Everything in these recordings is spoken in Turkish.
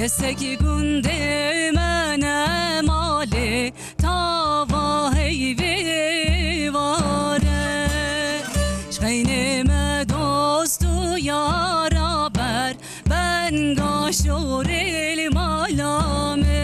Keseki günde mene mali tava heyvi vare Şeynime dostu yara ber ben gaşor elim alame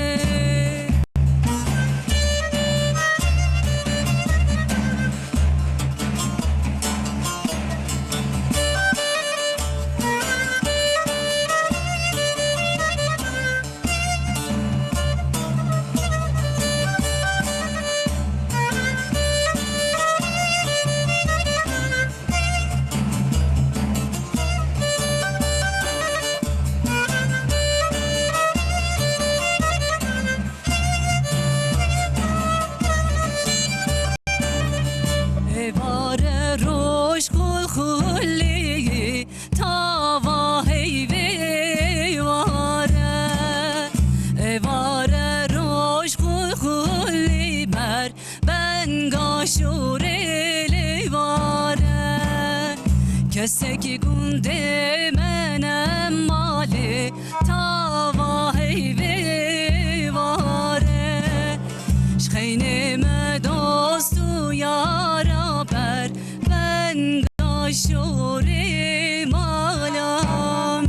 Evare roş kul kulli tava heyvi vare Evare roş kul kulli ber ben gaşur eli vare Keseki günde menem mali tava heyvi vare Şeynime dostu yara ber ben gaşorim alamin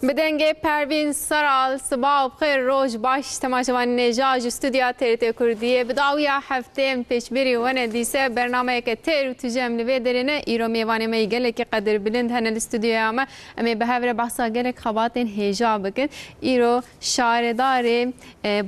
بدنگ پروین سرال صباح بخیر روز باش تماشاوان نجاج استودیو TRT کردیه بداویا هفته پیش بری و ندیسه برنامه که تر و تجمع لوی درینه ایرو میوانه می گله که قدر بلند هن الاستودیو اما امی به هفته بحثا گله خباتین هجا بکن ایرو شاردار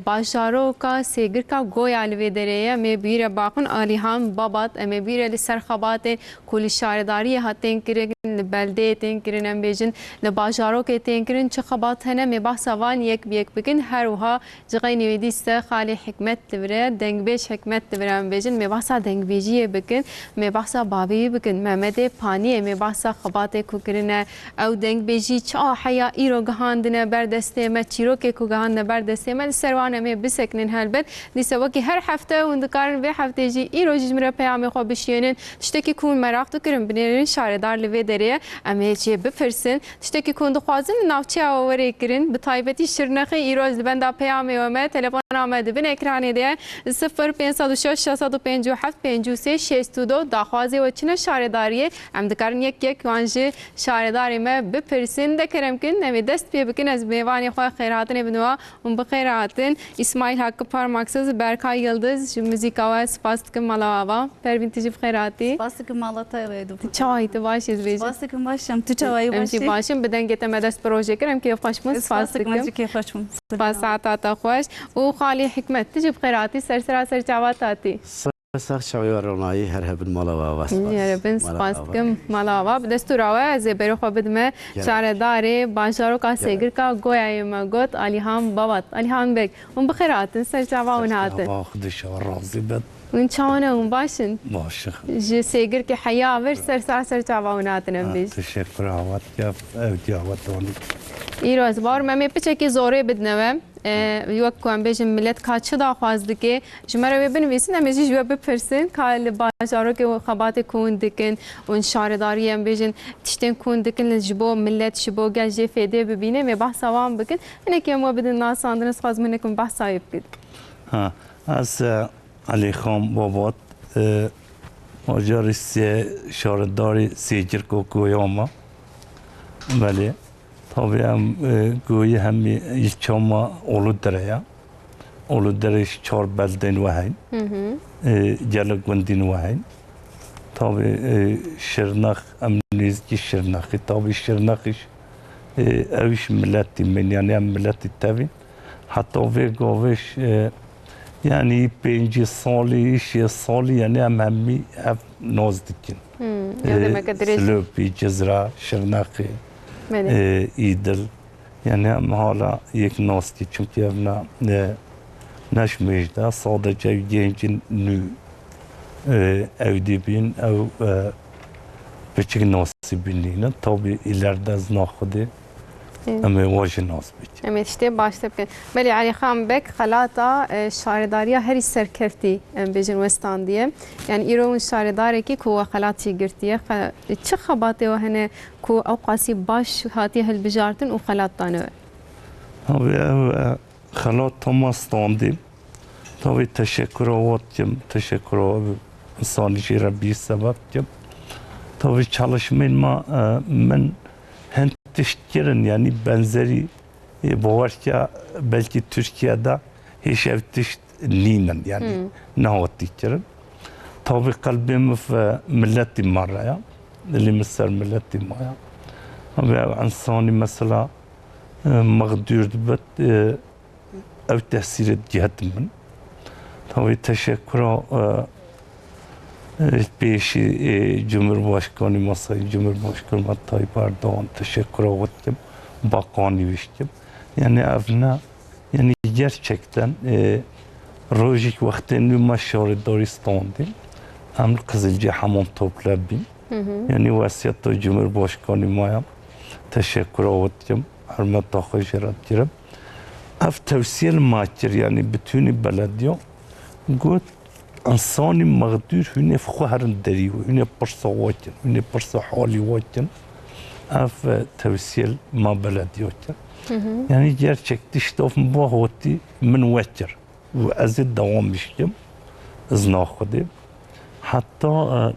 باشارو کا سیگر کا گویا لوی دریه می بیره باقن آلیهام بابات امی بیره لسر خباتین کل شارداری هاتین کرن بلده تین کرن ام بیجن لباشارو که تین کرن چه خبات هنه می بحثا وان یک بیک بکن هر وها جغی نویدیست خالی حکمت لبره دنگ بیش حکمت لبره ام بیجن می بحثا دنگ بیجیه بکن می بحثا بابی بکن محمد پانیه می بحثا خبات کو کرنه او دنگ بیجی چه حیا ایرو گهاندنه بردسته ما چیرو که کو گهاندنه بردسته ما سروانه می بسکنن هلبت دیسه وکی هر هفته وندکارن به هفته جی ایرو جمره پیام خو بشینن تشتکی کون مراق تو کرن بنرین شاردار لوی دریه امی چه بفرسن تشتکی کون دخوازن نافچه آوری کرن به تایبتی شرنخی ایروز بنده پیامی و ما تلفن آمده بین اکرانی دیه 0506 657 53 62 داخوازی و چنه شارداریه ام دکارن یک وانجی شارداری ما بپرسن دکرم کن نمی دست پی بکن از میوانی خواه خیراتن بنوا اون بخیراتن اسماعیل حق پارماکسز برکای یلدز موزیکا و سپاس کم مالاوا پروین تجیب خیراتی سپاس کم مالتا ویدو چای تو باشیز بیش سپاس کم باشم تو چای باشی باشم بدن گت مدست پروژه کرم که خوشمون سپاس کم کیف خوشمون سپاس عطا خوش و خالی حکمت تجیب خیراتی سر چاواتاتی ساخت شوی ورنایی هر هب مالاوا واسه یا ربن سپاس کم مالاوا بدستوراوه از برو خو بدمه شارداری باشارو کا سیگر کا گویا ما گوت علیهام بابات علیهام بگ اون بخیرات سر چاوون هاتن خودش راضی بد وين شاونه وين باشن باشه جي سيجر كي حياه ور سر چاووناتن بیش تشکر آوات یا جاواتونی ایروز بار ممی پچه کی زوره بدنوم یک کوام بیشم ملت کاچه داخواست که جمره بنویسین همیشه جو بپرسین کال بازارو که خبات کون دکن اون شارداری هم بیشن تشتن کون دکن لجبو ملت شبو گلجی فیده ببینه و بحث وام بکن اینه که ما بدن ناس آندنس خواست منکم بحث سایب کد ها از علی خان بابات ماجراسی شارداری سیجر کو گویاما ولی tabii hem goyu hem ilçama Uludere Uludere'ş çar belden vahin gelek gundin vahin tabii Şırnak emnizki Şırnak'ı tabii Şırnak iş eviş milleti men yani hem milleti tabii hatta ve goviş yani 5 sali iş sali yani hem hep nazdikin Slopi Cezra Şırnak'ı ایدل یعنی هم حالا یک ناستی چون که افنا نشمیشده ساده جای گنجین نو evdi bin ev küçük nasip binliğine tabi ileride az nakıdı اما واجه ناس بید ام اشته باشته بکن بلی علی خان بک خلاطا شارداریا هری سرکفتی بجن وستان دیه یعنی ایرون شارداره کی کو خلاطی گرتیه چه خباته و هنه کو اوقاسی باش هاتی هل بجارتن و خلاطانه هاوی خلاط تماستاندیم تاوی teşekkürovat teşekkür insan işi bir sebep tabii çalışmayma men hentişkirin yani benzeri bavarca belki Türkiye'de hiç evtiş linen yani ne hattiklerin tabii kalbim ve milletim maraya اللي مسر ملتي معايا أبي إنساني مثلا مقدور بت أو تأثير جهة من tabii teşekkür peşi Cumhurbaşkanı Masayı Cumhurbaşkanı Tayyip Erdoğan teşekkür ettim. Bakanı viştim. Yani evne yani gerçekten rojik vaktinde maşarı Doristan'dı. Hem Kızılcı hamam toplabim. Yani vasiyette Cumhurbaşkanı Maya teşekkür ettim. Hürmet takdir ederim. Ev tavsiye maçır yani bütün belediye قلت إنساني مقدور هنا في خهر دري هنا برصة واجن هنا برصة حالي واجن أف توسيل ما بلدي واجن يعني gerçek تشتوف مباهوتي من وجر وأزيد دوام بشتم إزنا خدي حتى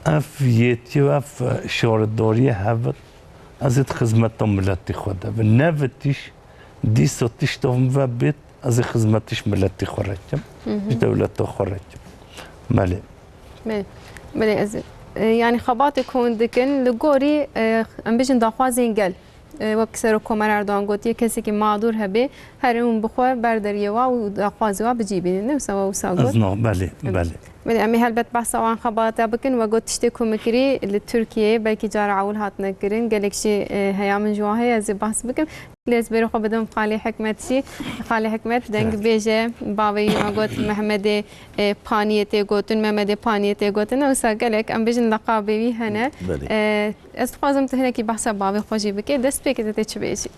أف يتي وأف شارداري هبت أزيد خدمة ملتي خدا بالنفتش دي ستشتوف مبابت از خدمتش ملتی خورجم دولت خورجم مالی مالی از يعني خبات يكون دكن لجوري ام بيجن داخوازين قال وبكسر كومر اردوغان قلت كسي كي معذور هبه هرون بخو بردريوا وداخوازوا بجيبين نفسوا وساقط ازنا مالی مالی امی هلبت بحث عن خبات بكن وقلت تشتكوا مكري لتركيا بلكي جار عول هاتنا كرين قالك شي هيا من جواها زي بحث بكن ليز بيروحوا بدهم خالي حكمتي خالي حكمت دنگ بيجه باوي ما قلت محمد بانيتي قلتن محمد بانيتي قلتن وساقلك ام بيجن لقابي هنا استفازم هنا كي بحث باوي خوجي بكي دست بك تتش بيجي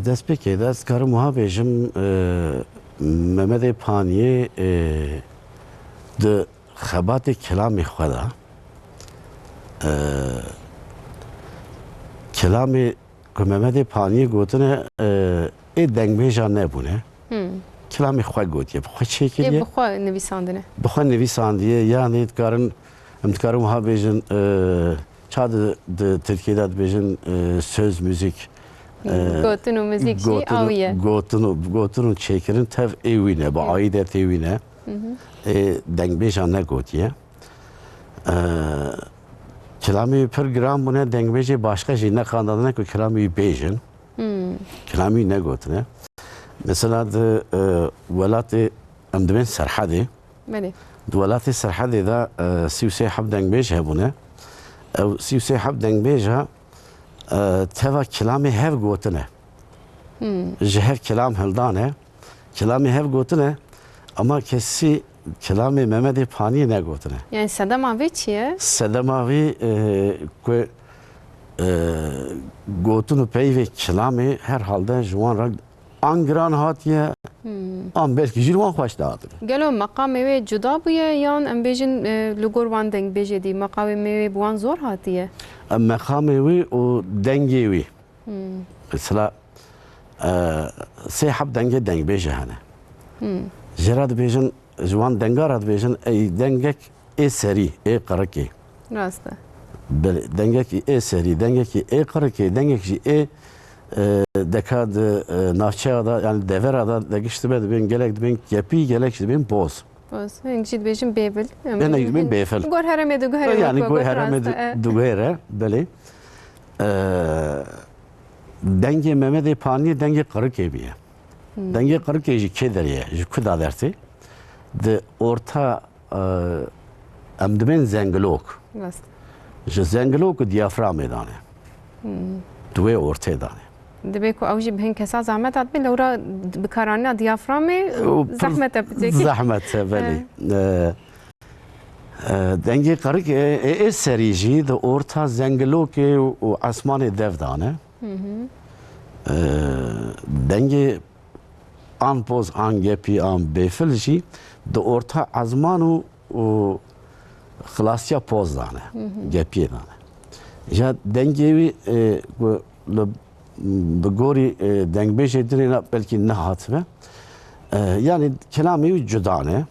دست بك دست كارو مهابيجم محمد باني د خبات كلامي خدا كلامي محمد پانی گوتنه ای دنگ بیجان نبونه کلامی خواه گوتیه بخواه چه کریه؟ بخواه نویساندنه بخواه نویساندیه یعنی امتکارم ها بیجن چاد ترکیه بیجن söz müzik گوتن و موزیک چی آویه گوتن و چیکرین تف ایوینه با عایدت ایوینه دنگ بیجان نگوتیه Kelami program buna dengbeji başka şey ne kanadına ki kelami bejin. Kelami ne gotne. Mesela de velatı amdmen serhadi. Beli. Velatı serhadi da siyasi hab dengbej hebune. Ev siyasi hab dengbejha teva kelami hev gotne. Jehev kelam heldane. Kelami hev gotne ama kesi kelami Mehmet Pani ne gotne. Yani sedemavi çiye? Sedemavi ku gotunu peyve kelami herhalde juan rag angran hatiye am belki jirwan hoş dağıdır. Gelo makame ve cuda buye yan em bejin lugorwan deng bejedi makame ve buan zor hatiye. Makame ve o dengevi. Mesela sehab denge deng bejehane. Jerad bejin جوان دنگارات بیشن ای دنگک ای سری ای قرکی. راسته. بله دنگک ای سری دنگکی ای قرکی دنگکی ای دکاد نافچه دا yani devera da degişti ben gelek ben yapi gelek ben boz. Boz. Hengşit beşin bebel. Ben ben befel. Gor harame du harame. Yani gor harame du gere bale. Denge Mehmet Pani denge qırık biye. Denge qırık ji kederiye. Ji kuda derti. De orta emdmen zengilok. Rast. Je zengilok diyafram edane. Duve orta edane. دبي كو اوجي بهن كسا زحمت اتبي لورا بكارانه ديافرامي زحمت بتجي زحمت بلي دنگی قرق ای سریجی د اورتا زنگلو که و اسمان devdane. دنگی آن پوز آن گپی آن بیفلجی د اورتا ازمان و خلاصیا پوز دانه گپی دانه. یا دنگی بگوری دنگ بیشه درینه بلکی نه هاتمه. Yani kelami cudane,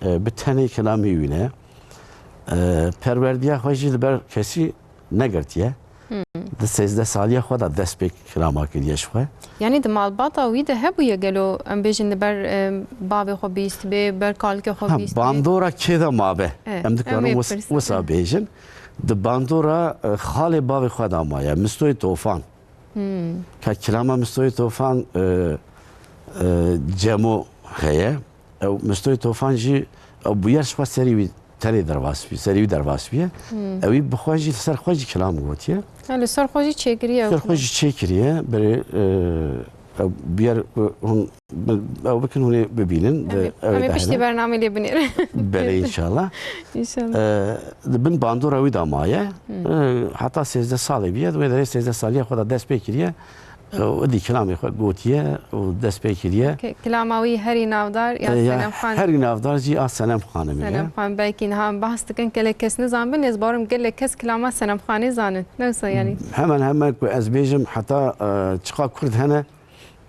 bir tane kelami üne, perverdiye hoji ber kesi ne gertiye, de sezde saliye xwe da dest pêk kelama kiriye şwe. Yani de malbata wî de hebûye gelo em bêjin li ber bavê xwe bîst bê, ber kalkê xwe bîst bê. Bandora kêda mabe, em dikarin wisa bêjin, di bandora xalê bavê xwe da maye, mistoyê tofan. Ka kelama mistoyê tofan cemo heye, ew mistoyê tofan jî ew bûyer şwa serî wî tenê dervas bî, serî wî dervas bîye, ew wî bi xwe jî li ser xwe jî kelam gotiye. Li ser xwe jî çêkiriye. Ser xwe jî çêkiriye, berê ew bûyer hûn ew bikin hûnê bibînin. Em ê piştî bernamê lê binêrin. Belê inşallah. İnşallah. Di bin bandora wî da maye, heta 13 salê bîye, wê derê 13 saliye xwe da dest pê kiriye. ودی کلامی خود گوتیه و دست پیکریه. کلاماوی هری نافدار یا سلام خان. هری نافدار جی آ سلام خانه میه. سلام خان بیکین هم بحث کن که کس نزان بین از بارم گله کس کلاما سلام خانی زانن. نوسا یعنی. همان که از بیجم حتی چقا کرد هنه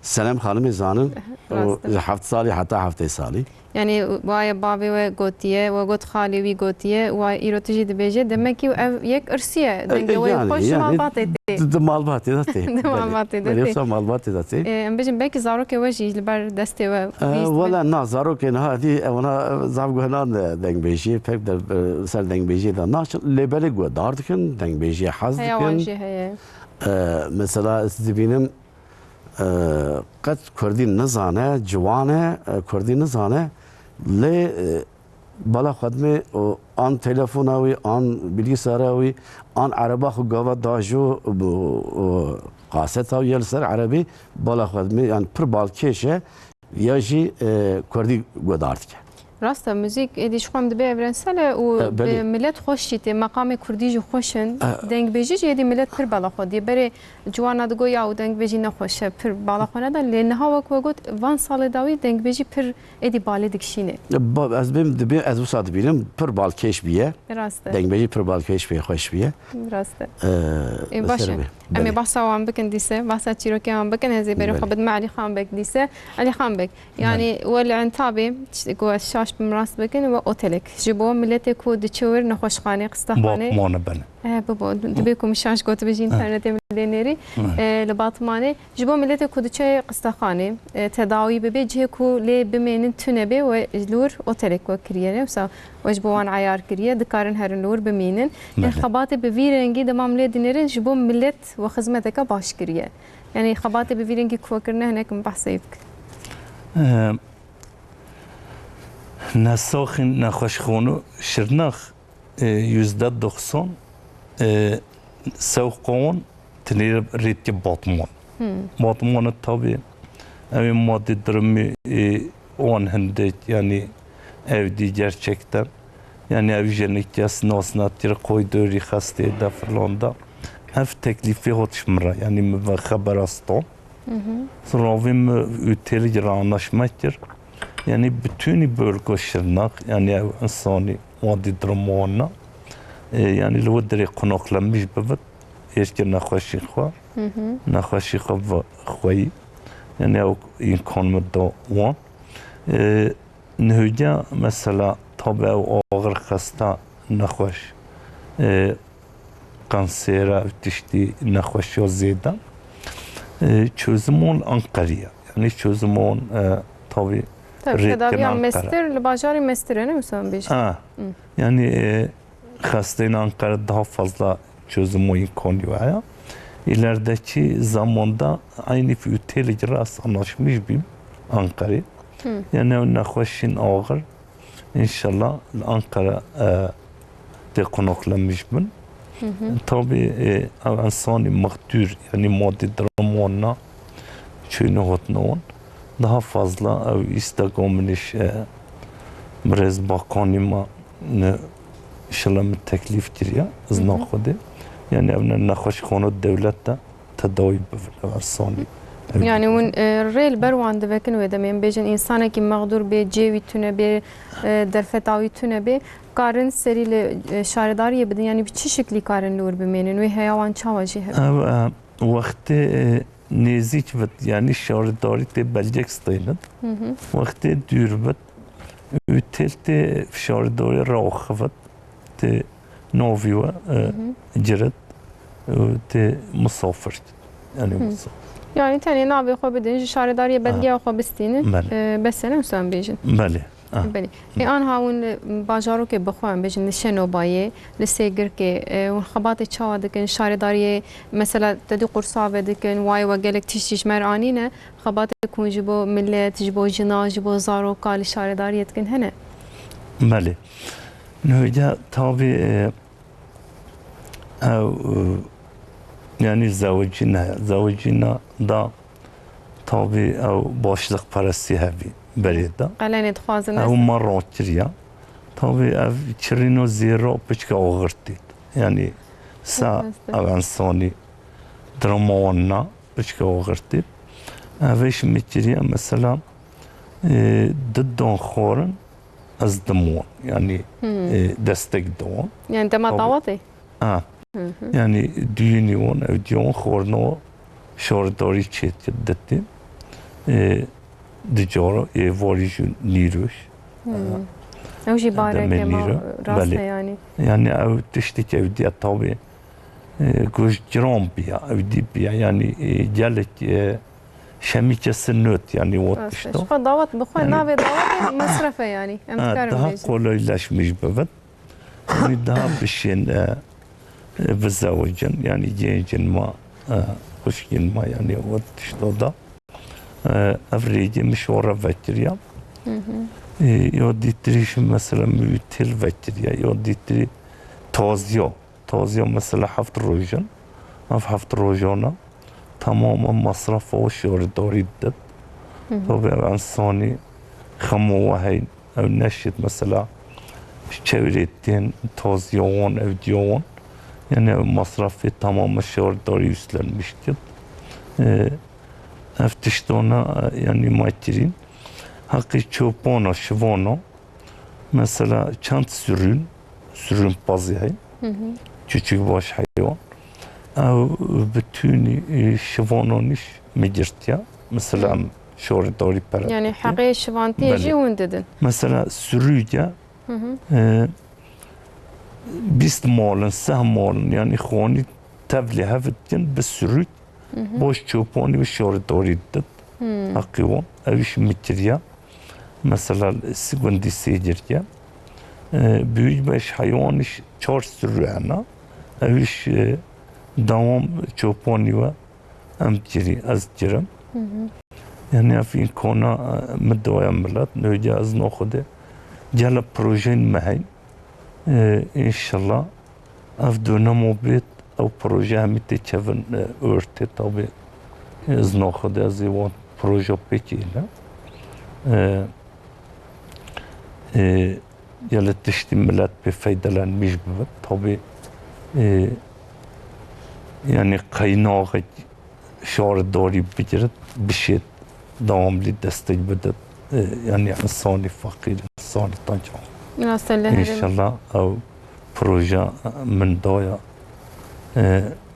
سلام خانه زانن. و 7 سالی حتی 7 سالی. Yani vay babi ve gotiye ve got khali ve gotiye ve irotici de beje demek ki ev yek ırsiye denge ve hoş malbat etti. De malbat etti. De malbat etti. Belki malbat etti. Em bejim belki zarok ve jil ber deste ve. Valla na zarok ne hadi ona zavghanan deng beji pek de ser deng beji da na lebele go dardıkın deng beji hazdıkın. Mesela sizbinin قد کردی نزانه جوانه کردی نزانه لی بالا خدمه آن تلفناوی آن bilgisayarawi آن عربا خو گاوا داجو قاستا یل سر عربی بالا خدمه yani پر balkeşe ya jî kurdî godartke. Rasta müzik edi şu anda bir evrensel o millet hoş jîte makamı Kurdî jî hoşun dengbêjî jî edi millet pir bala xwe diye berê ciwana digo ya û dengbêjî ne xweş e pir bala xwe ne da lê niha wek got van salê da wî dengbêjî pir edi balê dikişîne. Ez bim dibe ez wisa dibînim pir balkêş bîye. Rasta. Dengbêjî pir balkêş bîye xweş bîye. Rasta. Baş em ê bahsa wan bikin dîse bahsa çîrokê wan bikin hezê berê xwe bidim Alî Xan Bek dîse Alî Xan Bek yani wel entabê got şaş بمراست بکن و اوتلک جبو ملت کو دچور نخوشخانه قستخانه باطمانه بنه بابا دبیکم شاش گوت بجی اینترنت ملینری لباطمانه جبو ملت کو دچه قستخانه تداوی به جه کو لی بمینن تنبه و لور اوتلک و کریه وسا وجبوان عیار کریه دکارن هرن لور بمینن خبات به ویرنگی دمام لی دینرن جبو ملت و خدمتک باش کریه یعنی خبات به ویرنگی کو کرنه هناك بحثیک نساخن نخوشخونو شرناخ %90 سوقون تنیر ریتی باطمان باطمان tabi evi maddi durumu on hende yani evdi gerçekten yani ev jenik yasnasnatır koyduğu hastayı da falan da ev teklifi hotşmra yani ve haber aston sonra vim üteli anlaşmaktır. Yani bütün bölge şırnak yani insani maddi durumuna yani لودري قناقلمش ببد يشكر نخوشي خوا نخوشي خوا خوي يعني او يكون مدو وان نهجا مثلا طبع او آغر خستا نخوش kanser tişti نخوشي زيدا çözümün Ankara'ya yani çözümün tabi tedavi mestir bajari mestir ne misin bir yani hastayın Ankara daha fazla çözüm imkanı var. İlerideki zamanda aynı füteli icras anlaşmış bir Ankara. Yani o nakhoşin ağır. İnşallah Ankara de konaklanmış bin. Tabii insanı mağdur yani maddi durumuna çöğünü hotnağın daha fazla istegamınış biraz bakanıma inşallah من teklif kiriya az naxode yani evne naxoş konu devlette tedavi bevler sani يعني ون ريل بروان دبكن ودمين بيجن إنسانك مقدور بجيوي تونه ب درفتاوي تونه ب كارن سري شارداري بدن يعني بچه شكلي كارن لور بمينن و هيوان چاواجي هب وقت نزیک بد yani şaridari te Belgekstay'ın vakti dürbet ütelte şaridari raxıvat te noviwa ciret te musafir yani musafir يعني تاني نابي خو بدن شارداري بدگي خو بستين بس انا مسان بيجن بله بله الان هاون باجارو که بخوام بجن نشنو بايه لسيگر که اون خبات چاوا دکن شارداري مثلا تدي قرصا بدکن واي وگلك تشيش مرانينه خبات كون جبو ملت جبو جنا جبو زارو قال شارداري يتكن هنا بله نوجا tabi yani zavcina da tabi başlık parası hevi berida قالني تخوازن او مرة كريا tabi ev çirino zero piçka ağırtı yani sa avansoni dramona piçka ağırtı ev şimdi kiriya mesela ضدن خورن az demon yani destek doğan يعني دما طاوطي yani düğünüyon evdiyon xorno şordari çetdetti dicaro variju niruş اوجي بارك ما راسه بله. يعني yani ev tiştik evdiya tabi göz cirom biya evdi biya yani gelek şemikesi nöt yani o işte شو ضوط بخوي نافي ضوط مصرفه يعني امكار daha بيجن kolaylaşmış evet yani daha bir şeyin بالزواجن يعني جيجن ما خشين ما يعني وتشتو دا افريجي مشوره فكريا يودي تريش مثلا ميتل فكريا يودي تري توزيو مثلا حفت روجن حفت روجونا تماما مصرف وشور دوري الدب طبعا انساني خمو هاي او نشت مثلا çevrettiğin tozyon evdiyon yani masrafı tamamen şordari üstlenmiştir. Eftiştona yani materin hakkı çöpona şivano mesela çant sürün pazıyay küçük baş hayvan ev bütün şivanon iş mecirtiya mesela şordari para يعني حقيقي شفانتي يجي ونددن mesela sürüce بيست مالن سه مالن يعني خوني تبلي هفتين بالسرود boş çöponi ve şoridori did hakivan eviş mitriya mesela segundi seyirce büyük beş hayvan iş çor sürüana eviş devam çöponi ve amtiri az cirim yani afin kona مدويا ملات نوجا از ناخده جل پروژین مهین ان شاء الله اف دونمو بیت او پروژه همیتی چون ارته تابه از ناخده از ایوان پروژه پیچیله یالا تشتی ملت به فایدلن میش بود تابه yani kaynağı şardari bigird bişet devamlı destek bedet yani insani fakir insani tanca inşallah o proje min daya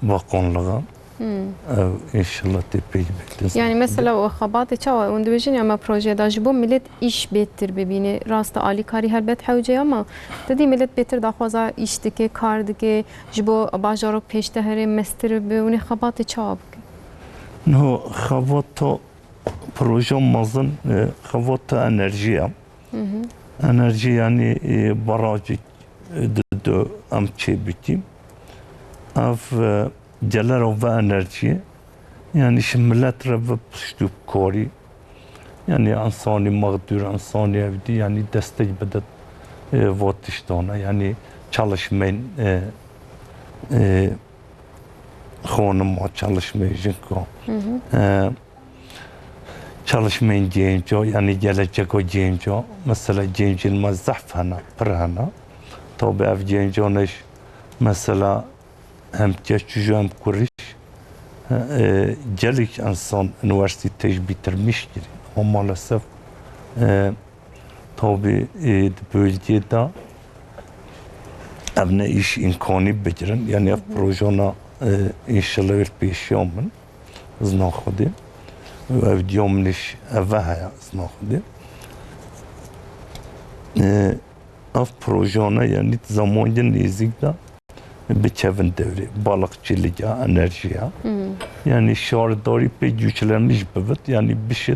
bakanlığa inşallah tepeyi bekleriz. Yani mesela o xabatı çava ondibijin ama projede jibo millet iş bettir bebini rasta ali kari helbet hevce ama dedi millet bettir da xaza iş dike kar dike jibo bajarok peşte here mestir be uni xabatı çava no xabato proje mazın xabato enerjiya enerji yani barajı de amçe bitim af جلر و انرژی یعنی شملت رو و پشتوب کاری یعنی انسانی مقدور انسانی evdi yani destek bedet vatiştana yani çalışmayın خانم çalışmayın çalışmayın genco yani gelecek o genco mesela gencin mazhaf hana perhana tabi ev gencanış mesela hem geçici hem kuriş gelik insan üniversiteyi bitirmiştir. Ama maalesef tabi bölgede evne iş imkanı becerin. Yani ev projana inşallah bir peşiamın znaxudi. Ev diyamniş eve haya znaxudi. Ev projana yani zamanın nezikde biçevin devri, balıkçılığa, enerjiye. Yani şardari pek güçlenmiş evet. Yani bir şey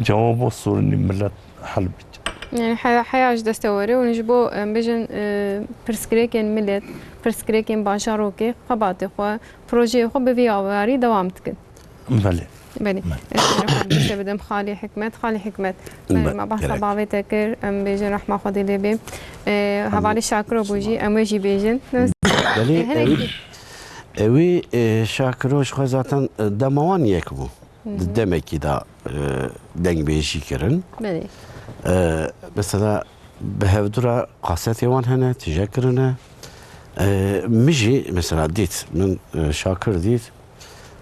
cevabı sorunu millet hal biçer. يعني حياج دستوري ونجبو بيجن برسكريكين ملت برسكريكين باشاروكي قباتي خو بروجي خو بفياواري دوام تكن بله بله بدم خالي حكمت ما بحث بعضي تكر بيجن رحمة خدي لبي هبالي شاكر بوجي اموجي بيجن يعني اوي شاكروش خو zaten دموان يك بو demek ki da deng beşi kirin. بله مثلا بهودرا قاسات يوان هنا تجاكرنا مجي مثلا ديت من شاكر ديت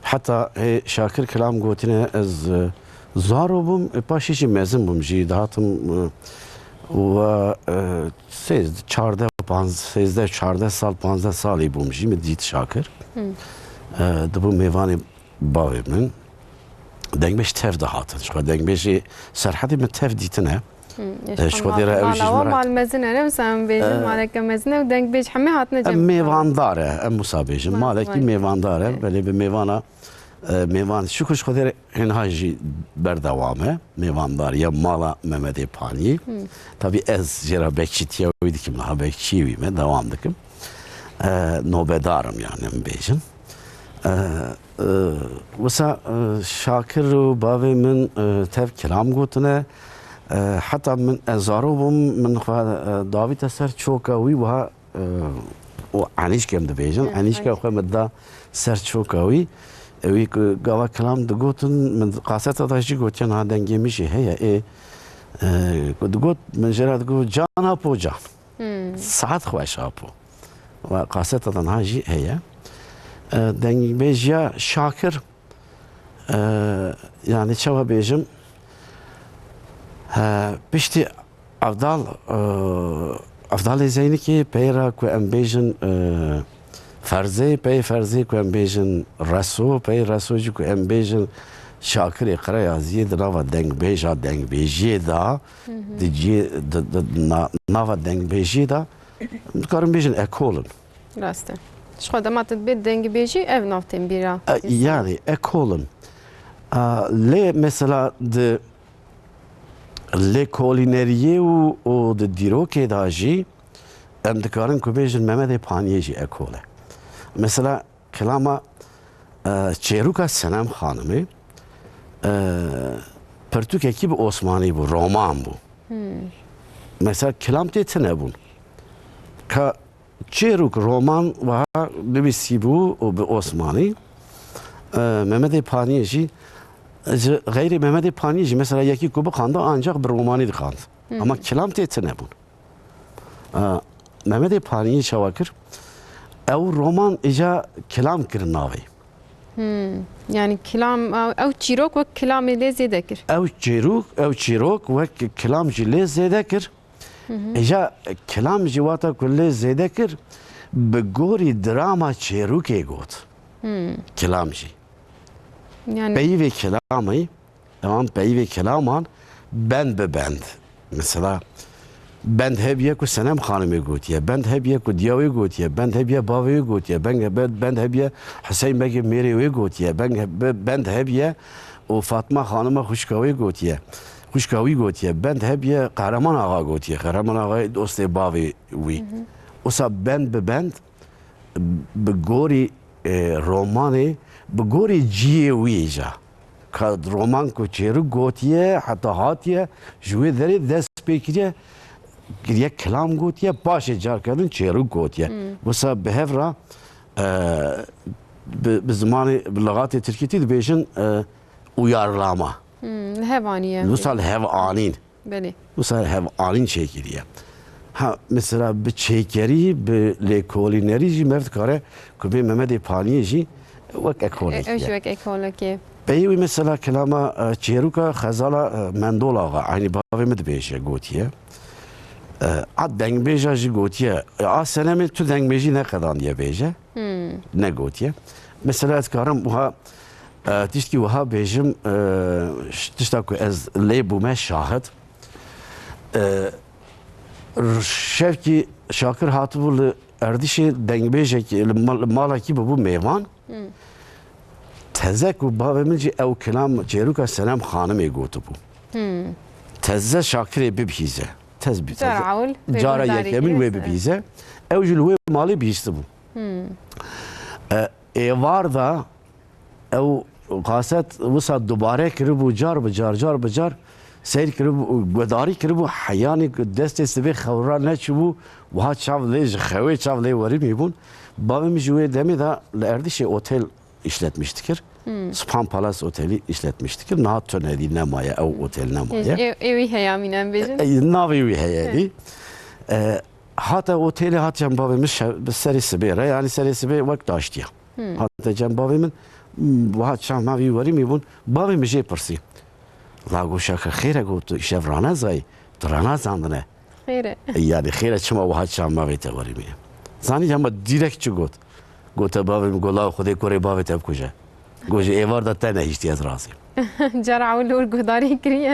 حتى شاكر كلام قوتنا از زارو بوم باشيشي مزن بوم جي دهاتم و سيزده چارده سال 15 سالی بوم جي من ديت شاكر دبو ميواني باوي من دنگ بيش تف دهاتن شو دنگ بيشي سرحدي من تف ديتنا شو ديرا اوجي مال مال مزنه انا مسام بيجن مالك مزنه ودنگ بيج حمي هاتنا جنب ميوان داره ام مسابيجن مالك ميوان داره بلي بميوانا ميوان شو كش خدير هنهاجي بردوامه ميوان دار يا مالا ممد پاني tabi ez jera bekçi dikim ha bekçi mi devam dikim nobedarım yani bejin وسا شاكر وبابي من تف كلام قوتنا حتى من ازاروبم من داوي تسر تشوكاوي وها وعنيش كم دبيجن عنيش كم خو مدا سر تشوكاوي وي قوا كلام دقوتن من قاسته داجي قوتن ها دنگي مشي هي دقوت من جرا دقوت جانا بوجان ساعات خوش ابو وقاسته هاجي هي دنگ بيجيا شاكر يعني شو بيجم بيشتي افضل زيني كي بيرا كو ام بيجن فرزي كو ام بيجن رسو بي رسو جو كو ام بيجن شاكر يقرا يزيد نافا دنگ بيجا دنگ بيجي دا دجي نافا دنگ بيجي دا كارم بيجن اكولن راسته شو ما تتبيت دنگ بيجي اف نافتين بيرا يعني اكولن ليه مثلا د لي كولينيريه و د ديروكي داجي ام دكارن كوبيجن ممد پانيجي اكوله مثلا كلاما چيروكا سنم خانمي پرتوك اكيب عثماني بو رومان بو مثلا كلام تيتنه بون كا چيروك رومان و بيسي بو و بعثماني ممد پانيجي غير ممد پانيجي مثلا يكي كوب خاندا ancak bir romani dikand ama kelam teytine bun ممد پانيجي شواكر او رومان اجا كلام كرناوي يعني كلام او تشيروك وكلام اللي زيدكر او چيروك وكلام جلي زيدكر اجا كلام جواتا كل زيدكر بگوري دراما چيروكي گوت كلام جي يعني بيوي كلامي تمام بيوي كلامان بند ببند مثلا بند هبيه كو سنم خانمي قوتيه بند هبيه كو دياوي قوتيه بند هبيه باوي قوتيه بند هبيه حسين بك ميري قوتيه بند هبيه وفاطمه خانمه خوشكاوي قوتيه بند هبيه قهرمان آقا قوتيه قهرمان آقا دوست باوي وي وسا بند ببند بگوري روماني بگوري جيه ويجا كاد رومان كو چيرو قوتيه حتى هاتيه جوي ذري دست بكريه گریه کلام گوتیه باشه جار کردن چیرو گوتیه وسا بهفرا به زمان بلغات ترکیتی بیشن uyarlama. Hevaniye. Nusal hevanîn. Beli. Nusal hevanîn şekiliye. ها مثلا بچیکری به لیکولینری جی مرد کاره که به محمد پانی جی وک اکولی اوش وک اکولکی بیوی مثلا کلام چیروکا خزالا مندول آقا عینی باوی مد بیشه گوتیه عد دنگ بیجا جی گوتیه آسنه می تو دنگ بیجی نقدان دیه بیجه نه گوتیه مثلا از کارم وها تشتی وها بیجم تشتا که از لیبومه شاهد شفکی شاکر هاتو بول اردیش دنگ بیجه که مالا کی ببو میوان تزک و بابا من جی او کلام جیروکا سلام خانم گوتو بو تزه شاکر ببیزه تز بی جرعول جارا یکمین و ببیزه او جلوه مالی بیسته بو ایوار دا او قاست وسا دوباره کربو جار بجار سیر کربو گداری کربو حیانی دست استبی خوران نچبو و ها چاو لیج خوی چاو لی وری میبون بابا من جوه دمی دا لردیش اوتل işletmiştikir. Span Palace Oteli işletmiştikir. Nahat töneli nemaya, ev otel nemaya. Evi heyaminen bejin. Navi evi heyali. Hatta oteli hat cembavimiz serisi beyre. Yani serisi beyre vakt daştiya. Hatta cembavimiz vahat şahmavi varim ibun. Bavimiz şey persi. La goşaka khire gotu şevrana zay. Trana zandine. Khire. Yani khire çima vahat şahmavi te varimi. Zani ama direkt çıgot. گوته بابم گلا خودی کوری بابت اب کجا گوجه ایوار داده نه هیچ از رازی جرعول ور گداری کریه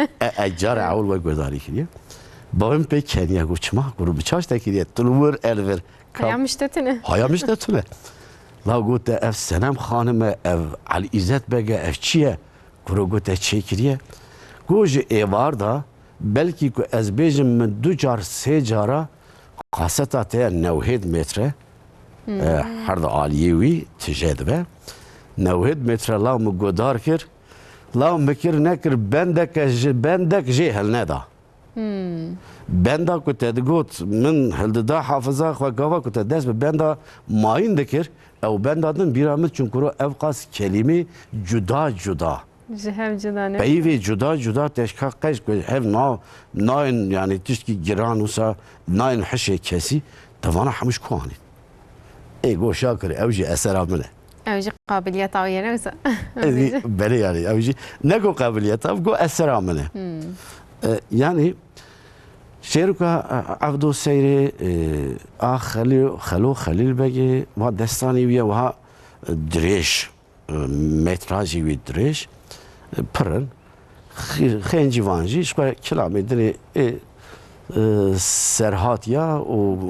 جرعول ور گداری کریه بابم پی کنیا گوچ ما گرو بچاش تکیه تلور الور هیامشتتنه هیامشتتنه لا گوته اف سنم خانم اف علی عزت بگه اف چیه گرو گوته چی کریه گوجه ایوار دا بلکی که از بیجم من دو جار سه جارا قاستا ته 9 متره هر دا عالیوی تجد به 9 متر لام گدار کر لام مکر نکر بندک جهل ندا بندا کت دگوت من هل دا حافظه خو گاوا کت دست به بندا ماین دکر او بندا دن بیرامت چون کرو افقاس کلمه جدا جهل جدا نه بیوی جدا تشکا قش هف ناین yani تشکی گران وسا ناین حشه کسی توانا حمش کوانی ايجو شاكر اوجي اثر منه اوجي قابليات عينه وسا بلي يعني اوجي نقو قابليات ابقو اثر منه يعني شيركا عبدو سيري خلو خليل بقي ما دستاني ويا وها دريش متراجي وي دريش برن خنجي وانجي شوي كلامي دري سرهاتیا و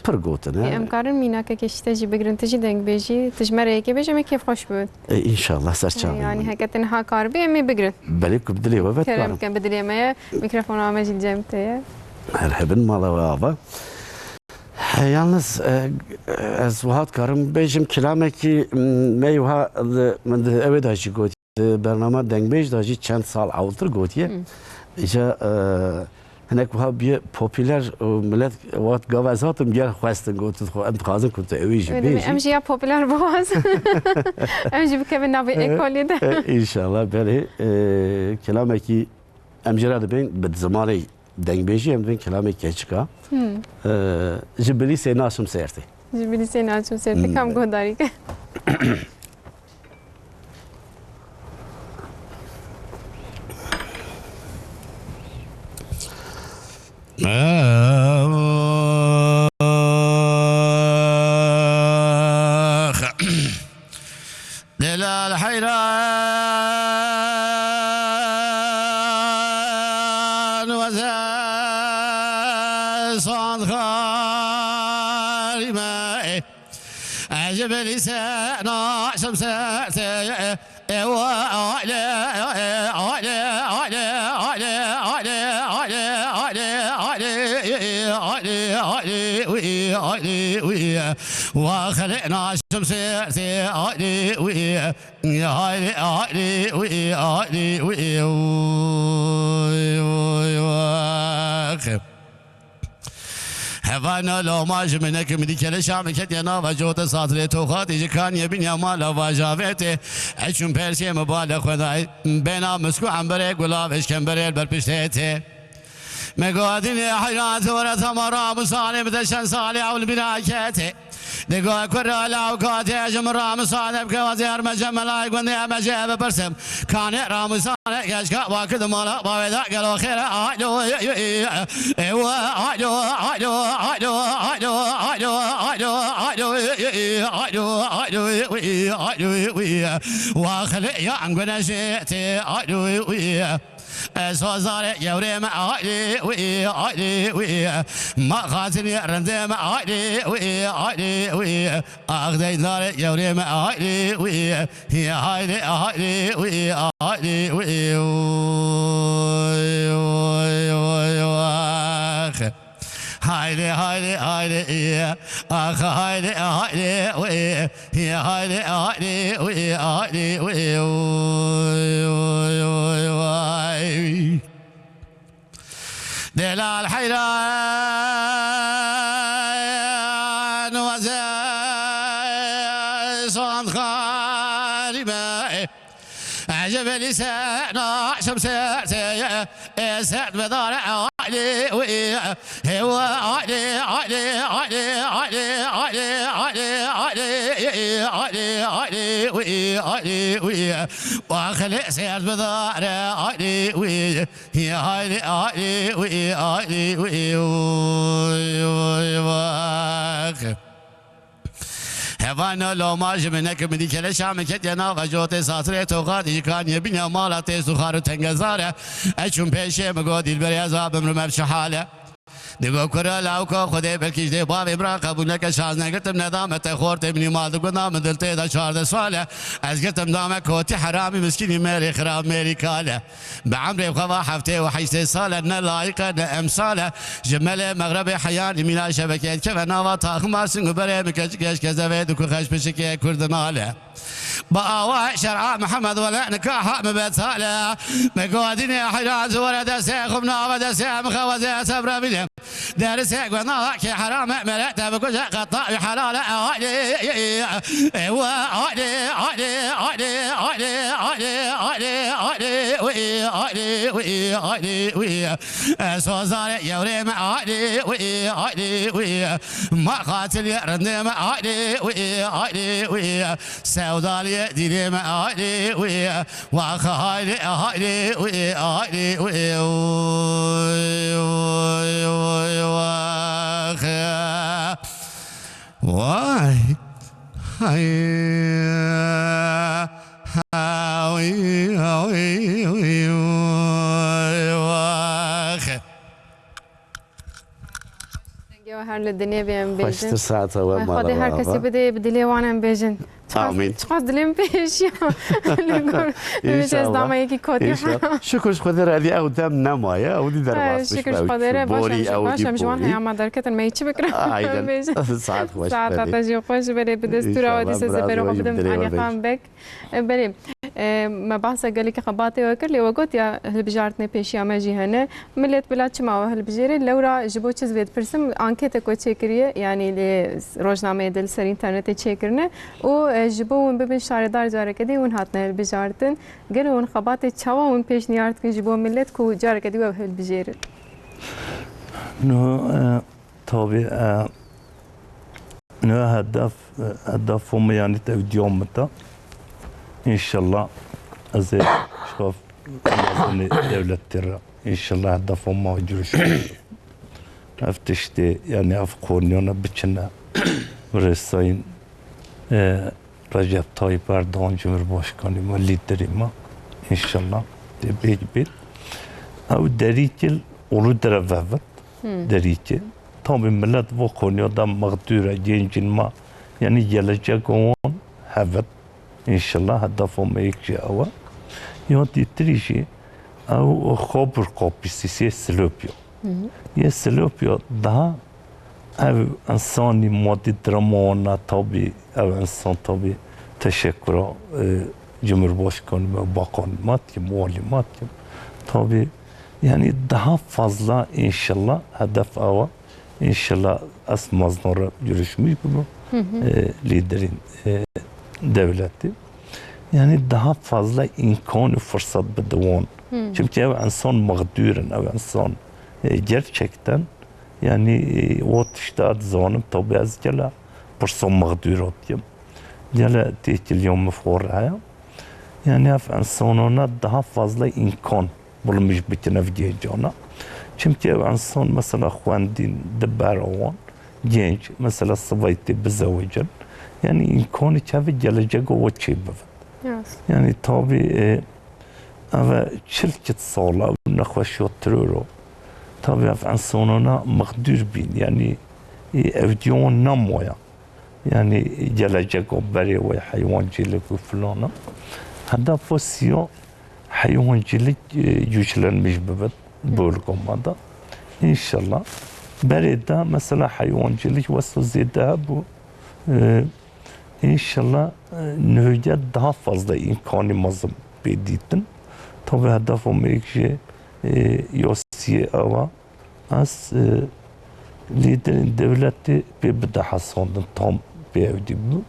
پرگوتنه امکارن مینا که کشته جی بگرن تجی دنگ بیجی تجمره که بیجم کیف خوش بود ان شاء الله سرچام يعني هكا تنها كار بي امي بقرن بلك بدلي وبت كلام كان بدلي ما ميكروفون عمجي جمتي الحبن مالا وابا yalnız az vahat karım bejim kelameki meyha من evet hacı goti برنامه دنگ بیج داشتی چند سال اولتر گوتیه ایجا هناك وها بي بوبيلر ملت وقت جوازاتهم جال خواستن قلت انت خازن كنت اويجي بيجي امشي يا بوبيلر بواز امشي بكيف نافي ايكولي ده ان شاء الله بله كلامك امجرا بين بالزماني دنگ بيجي ام بين كلامك كيچكا جبلي سيناسم سيرتي جبلي سيناسم سيرتي كم گوداري دلال حيران وزاد صاد خارمة عجب لسانا شمساتي وخلقنا شمسيتي علي ويا يا علي علي ويا علي ويا هفانا لو ما جمنك مدي كل شام كتينا وجوت صادري توخاتي جكان يبين يا مالا واجافيتي عشون بيرسي مبالغ خداي بينا مسكو عم بريق ولا فيش كان بريل بربشتيتي مقادني حيرات ورث مرام صالح بدشن صالح والبراكاتي نقول كرة الأوقات جم رام صالح بكوازير مجمل أيقون يا مجاب برسم كان رام صالح كشكا واكد مالا باويدا قالوا خير أعلو أعلو أعلو أعلو أعلو أعلو أعلو أعلو أعلو واخلي يا عنقنا شيتي أعلو سوزاري يوريم عالي وي عالي وي ما خاطني رندم عالي وي عالي وي اخذي نار يوريم عالي وي هي عالي عالي وي عالي وي هايلي هايلي هايلي اخ هايلي هايلي وي هي هايلي هايلي وي هايلي وي دلال حيران وزي صان خاربه عجب لسانا شمس سعد بدار علي وي هو علي علي علي علي علي علي علي علي علي وي علي وي واخلي سعد بدار علي وي هي علي علي وي علي وي هفانا لو ماج منك مني كلا شام كتنا غجوت ساتري تو غادي كان يبني مالته سخار تنغزاره اشم بيشه مغودي البريازا بمرمر شحاله نگو کرا لاوکا خدای بلکیش دی بابی برا قبول نکه شاز نگرتم ندامت خورت ابنی مال دو گنام دلته دا 14 ساله از گرتم دامه کوتی حرامی مسکینی میری خراب میری کاله بعمري بخوا حفته وحيشتي ساله نلايقه امثاله جمله مغرب حيان من شبكه كيف نوا طاق مارسن بري مكش كزويد وكخش بشكي كردناله باوا شرع محمد ولا نكاح مبت ساله مقادني حراز ورد سيخمنا ودسي مخوزي صبر بلهم دارس قناة كي حرام ملأت بكل قطاع حلال علي علي علي علي علي علي علي علي علي سوزار يوريم علي علي ما قاتل يرنم علي علي سودالي ديريم علي وخالي علي علي واي هاي هاوي هاوي واخ جوهر للدنيا بيان بيجن فاشتر ساعته وما خدي هر كسي بدي لي وانا بيجن آمين. تقصد لين بيش يا مش دام يكي كوتي شكرش قدر هذه او دم نمايا او دي درباس شكرش قدر باشا مجوان هي ما دركتن ما يتش بكره ايضا ساعات خوش ساعات تجي خوش بري بدستورا ودي سبرو بدم اني خام بك بري ما بحث قال لك خباتي وكر لي وقت يا هالبجارتني بيش يا ما جي هنا مليت بلا تشما هالبجيري لورا جبو تشز بيت برسم انكيت كو تشيكريه يعني روزنامه دل سر انترنت تشيكرنا و جبو ون ببن شاردار جاره كدي ون هاتنا هالبجارتن قال ون خباتي تشوا ون بيش نيارت كن جبو مليت كو جاره كدي و هالبجيري نو طبي نو هدفهم يعني توديهم متى إن شاء الله أزي شوف دولة ترى إن شاء الله هدفهم ما يجرش أفتشتي يعني أفقوني أنا بتشنا ورساين رجب طيب أردوان جمهور باشكاني مولي دريما إن شاء الله تبيج بيت أو دريتل أولو درفافت دريتل طبعا ملت وقوني أدم مغدورة جنجن ما يعني جلجاكون هفت إن شاء الله هدفهم يكشي أوا يوتي تريشي أو خبر قابسي سلوبيو يا سلوبيو ده أو إنساني مادي درمانا طبي أو إنسان طبي تشكره جمهور باشكان باقان ماتيم والي ماتيم طبي يعني ده فضلا إن شاء الله هدف أوا إن شاء الله اسم مزنور جرشمي bunu liderin devleti yani daha fazla imkan fırsat bedavon çünkü ev insan mağduren ev insan gerçekten yani o tiştat zanım tabi az gele pırsam mağdurat yim. Gele tehtil yom mefuraya. Yani insanına daha fazla imkan bulmuş bütün evgecana. Çünkü insan mesela خوندین دباروان genç mesela sıvaytı bizavicin yani imkanı çavi gelecek o çi bivin. Yes. Yani tabi ama çilkit sağla nexweş yatırıyor. Tabi insanına mağdur bin yani evdiyon namoya. Yani gelecek o beri ve hayvancılık ve falan. Hatta fasiyo hayvancılık güçlenmiş bivin bölgemde. İnşallah. Berede mesela hayvancılık ve sözde bu inşallah nöye daha fazla imkanımızı bedittin. Tabi hedefim ekşi yosiye ava az liderin devleti bir daha sondun tam bir evdi bu.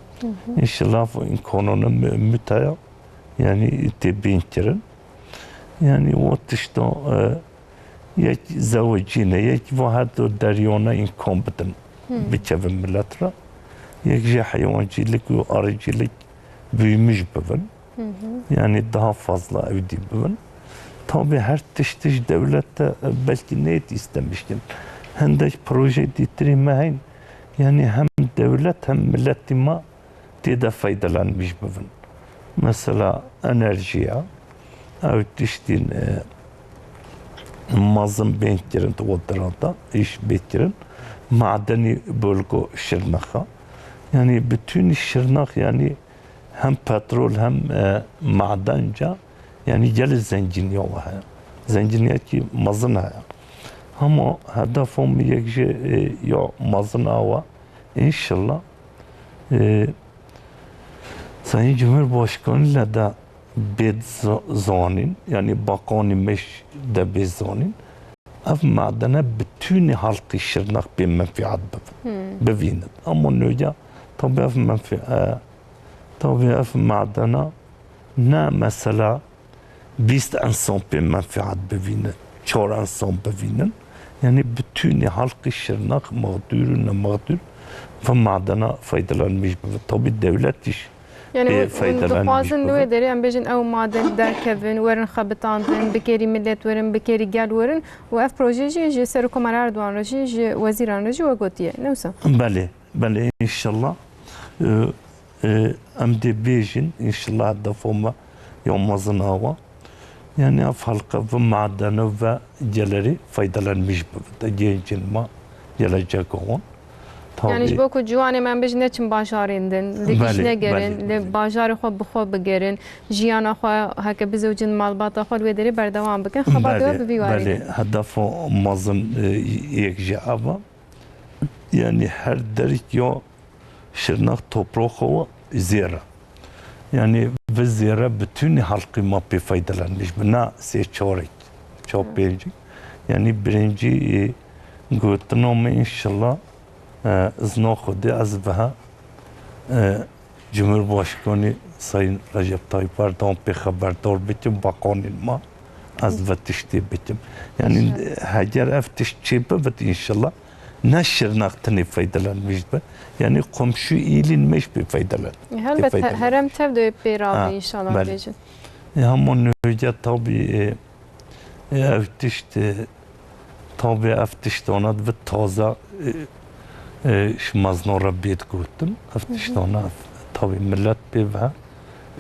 İnşallah bu imkanını mütaya yani tebintirin. Yani o tişte یک زوجینه یک واحد و دریانه این کام بدن بچه ملت را یک جه حیوانچیlik و arıcılık büyümüş bivin. Yani daha fazla evdi bivin. Tabi her tiş devlette belki ne istemiştin. Hem de proje ditirmeyin. Yani hem devlet hem milletime de faydalanmış bivin. Mesela enerjiye ev tiştin mazın benklerin tuvalarında iş beklerin madeni bölge şırnakha yani bütün şırnak yani hem petrol hem madenca yani gel zengin var zenginiyet ki mazın ha ama hedefim yekce ya mazın ava inşallah Sayın Cumhurbaşkanı'yla da bedzanin yani bakanı meş de bedzanin ev madene bütün halkı şırnak bir menfaat bevinin ama nöya tabi ev menfaat tabi ev madene ne mesela 20 insan bir menfaat bevinin 4 insan bevinin yani bütün halkı şırnak mağdur ne mağdur ve madene faydalanmış tabi devlet iş يعني دخوازن نوێ دەری ئەم بێژن ئەو مادەن دەرکەون وەرن خەبتاندن بکێری ملت وەرن بکێری گەل وەرن و ئەف پرۆژێژی ژێ سەر و کۆمەرە ئەردوان ڕژی ژێ وەزیران ڕژی وە گوتیە نەوسە بله بله inşallah em de bêjin inşallah hedefoma yomazın hava yani ev halka ve madeni ve geleri faydalanmış bu gencin ma gelecek olan. Yani ji bo ku ciwanê me bêjin neçin bajarên din, li Belê, kîş negerin, belê, li belê. bajarê xwe bixe bigerin, jiyana xwe heke bizewcin malbata xwe li wê derê berdewam bikin, xebat Bale, bi vî warê. bale hedef mazın yekce ava yani her derik ya şırnak toprağı zira yani ve zira bütün halkı mapi faydalanmış buna seçerek çok bencik yani birinci gotnome inşallah izna khudi az beha Cumhurbaşkanı Sayın Recep Tayyip Erdoğan pe haberdar bitim bakanın ma az ve tişti bitim yani hacer ev tişti bit inşallah ne şırnaktını faydalanmış be yani komşu iyilinmiş bir faydalan. Helbet herem tev de pêravî inşallah bale. bêjin. Ama nöce tabi ev tişti tabi ev tişti ona ve taze şmaznora bit guttum. Ev tişti ona tabi millet bir ve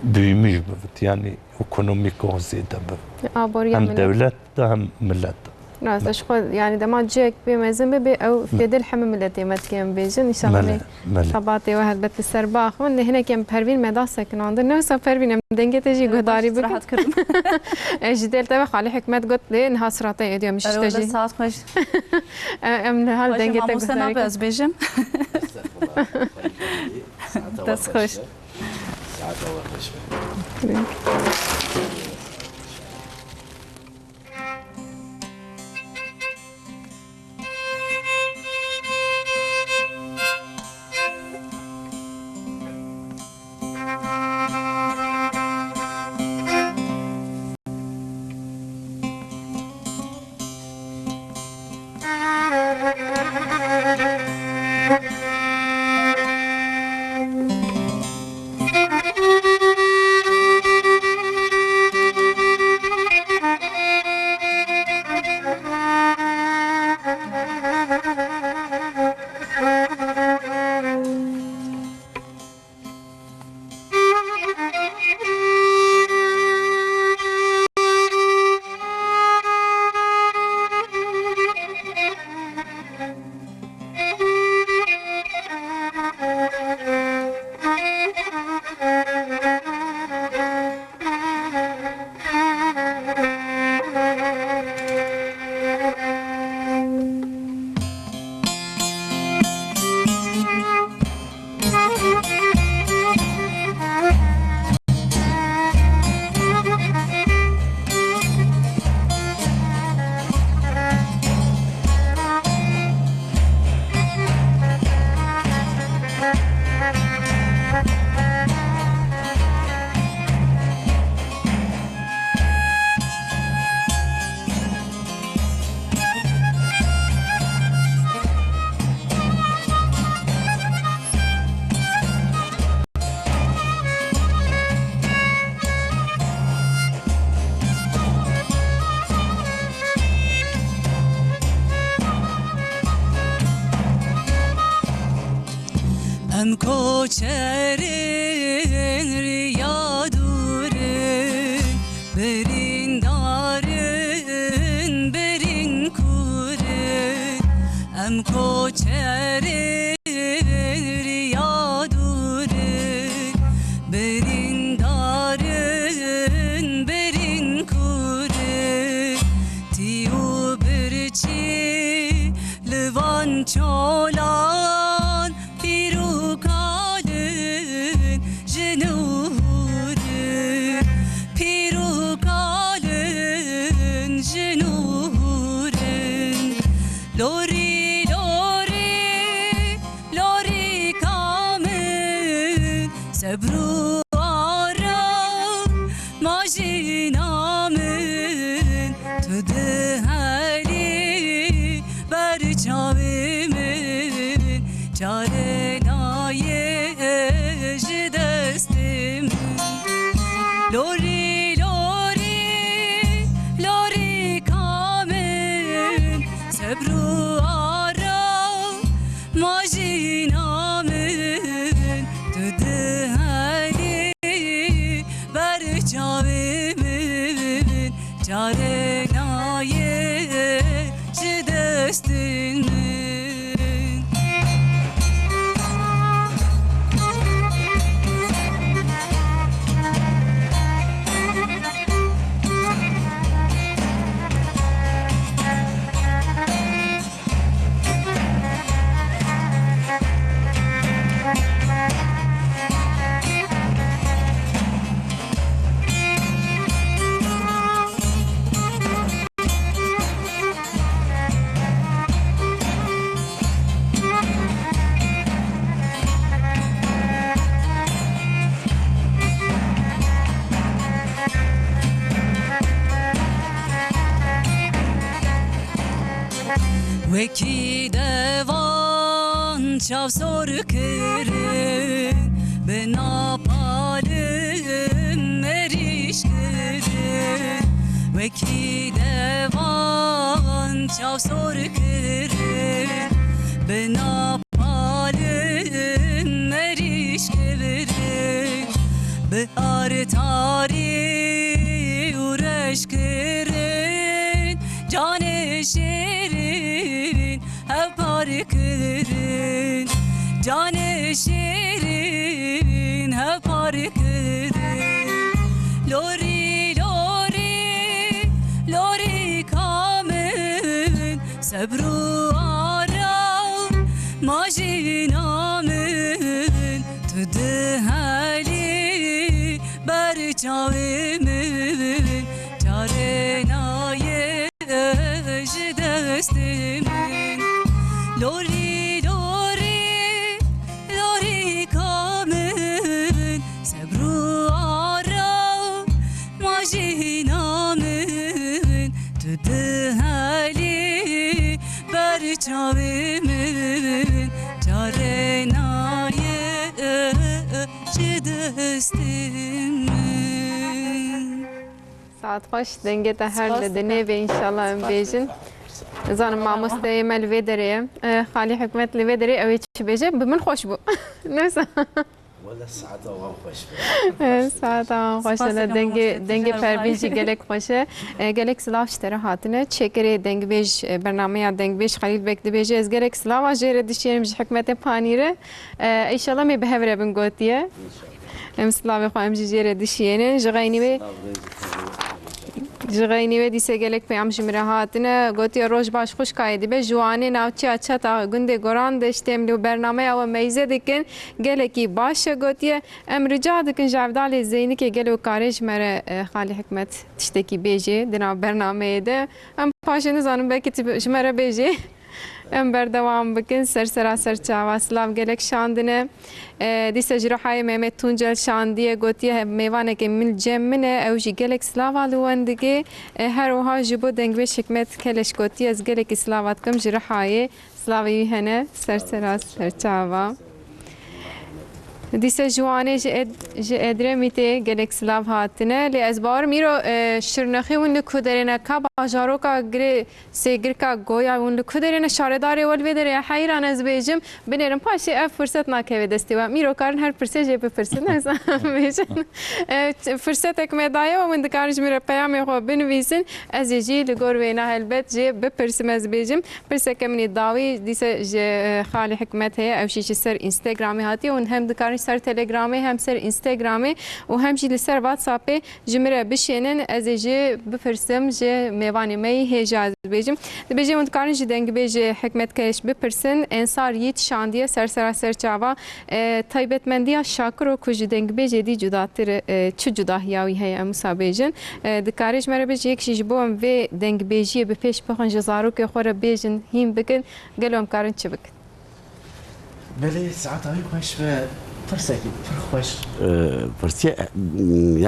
büyümüş bir yani ekonomik o zede bir. Hem devlet de hem millet de. راست اشخاص يعني دما جيك بمزن بي او في دل حمم ملتي متكم بيجن ان شاء الله خباتي واحد بت السرباخ من هنا كم پروین مدا سكن عند نفس پروین دنگه تجي گهداری بك راحت كرم جدال تبع على حكمت قلت لي انها سرطان اديو مش تجي ساعت خوش ام هل دنگه مستنا تجي باز بيجم دست خوش ام کوچرین ریا دورن برین دارن برین کورن ام کوچرین ریا دورن برین دارن برین کورن تیو برچی لوان چولان پیرو کالن جنورن پیرو کالن جنورن لوری لوری لوری کامن سبرو آرام ماجینامن تو دهلی بر چاویمن چاره نایش دستم لوری لوری لوری کامن سبرو آرام ماجینامن تو دهلی بر چاویمن چاره نایش دستم وکی دوان چاو سور کرن به ناپالم مریش کرن وکی دوان چاو سور کرن به ناپالم مریش کرن به آرتاری اورش کرن جان شیرین هپار کرن جان شیرین هپار کرن لوری لوری لوری کامن صبرو آرام ماجینامن تو دهلی بر چاویمن چاره نایش دستمن لوری لوری لوری کامن صبرو آرام ماجینامن تو دهلی بر چاویمن چاره نایش دستمن ساعت خوش دنگه تا هر لدنه به انشالله ام بیجن زانم ماموسته مل ویدره خالی حکمت لی ویدره اوی چی بیجه بمن خوش بو نفسه ولا الساعة وغام خوش ساعت هم خوشه دنگه پرویجی گلک خوشه گلک سلاف شتره هاتنه چکره دنگ بیج برنامه دنگ بیج خلیل بکده بیجه از گلک سلاف آجره دشیرم جی حکمت پانیره ایشالله می بهوره بن گوتیه ام سلاف خواهم جیره دشیرن جغینی و دیسه گلک پیام جمره هاتنه گوتی روز باش خوش کایدی به جوانی ناوچی اچھا تا گنده گران داشتیم لو برنامه او میزه دکن گلکی باشه گوتی ام رجا دکن جودال زینی که گلو کارج مره خالی حکمت تشتکی بیجه دنا برنامه ده ام پاشنه زانم بکی جمره بیجه ام بردوام بکن سر چاوا سلام گلک شاندنه دیسه جراحای مهمت تونجل شاندیه گوتیه میوانه که من جمنه او جی گلک سلاوا لوندگی هر وها جبو دنگوش حکمت کلش گوتیه از گلک سلاوات کم جراحای سلاوی هنه سر چاوا دیسه جوانه جه ادرمیته گلک سلاف هاتنه لی از بار میرو شرنخی ون لکودرینه که باجارو که گری سیگر که گویا ون لکودرینه شارداری ولویدره حیران از بیجم بنیرم پاشه اف فرصت نکه دستی و میرو کارن هر فرصت جه به فرصت نزن بیجن فرصت اک مدایه و من دکارج میره پیامی خو بنویسن از جی لگور وینا هلبت جه به فرصت از بیجم فرصت کمنی داوی دیسه جه خالی حکمت هی او شیش سر اینستاگرامی هاتی و هم دکارج سر تلگرامی هم سر اینستاگرامی و هم جی لسر واتساپی جمره بشینن از جه بفرسم جه میوانی می هجاز بیجم بیجم اون دکارج دنگ بیجه حکمت کش بپرسن انصار یت شاندیه سر چاوا تایبتمندی شاکر و کج دنگ بیجه دی جداتر چه جدا هیاوی هی مسابیجن دکارج مره بیجه یک شیش بوم و دنگ بیجه به پیش بخون جزارو که خوره بیجن هیم بکن گلوم کارن چه بکن بله ساعت هایی خوش و فرسکی خوش فرسی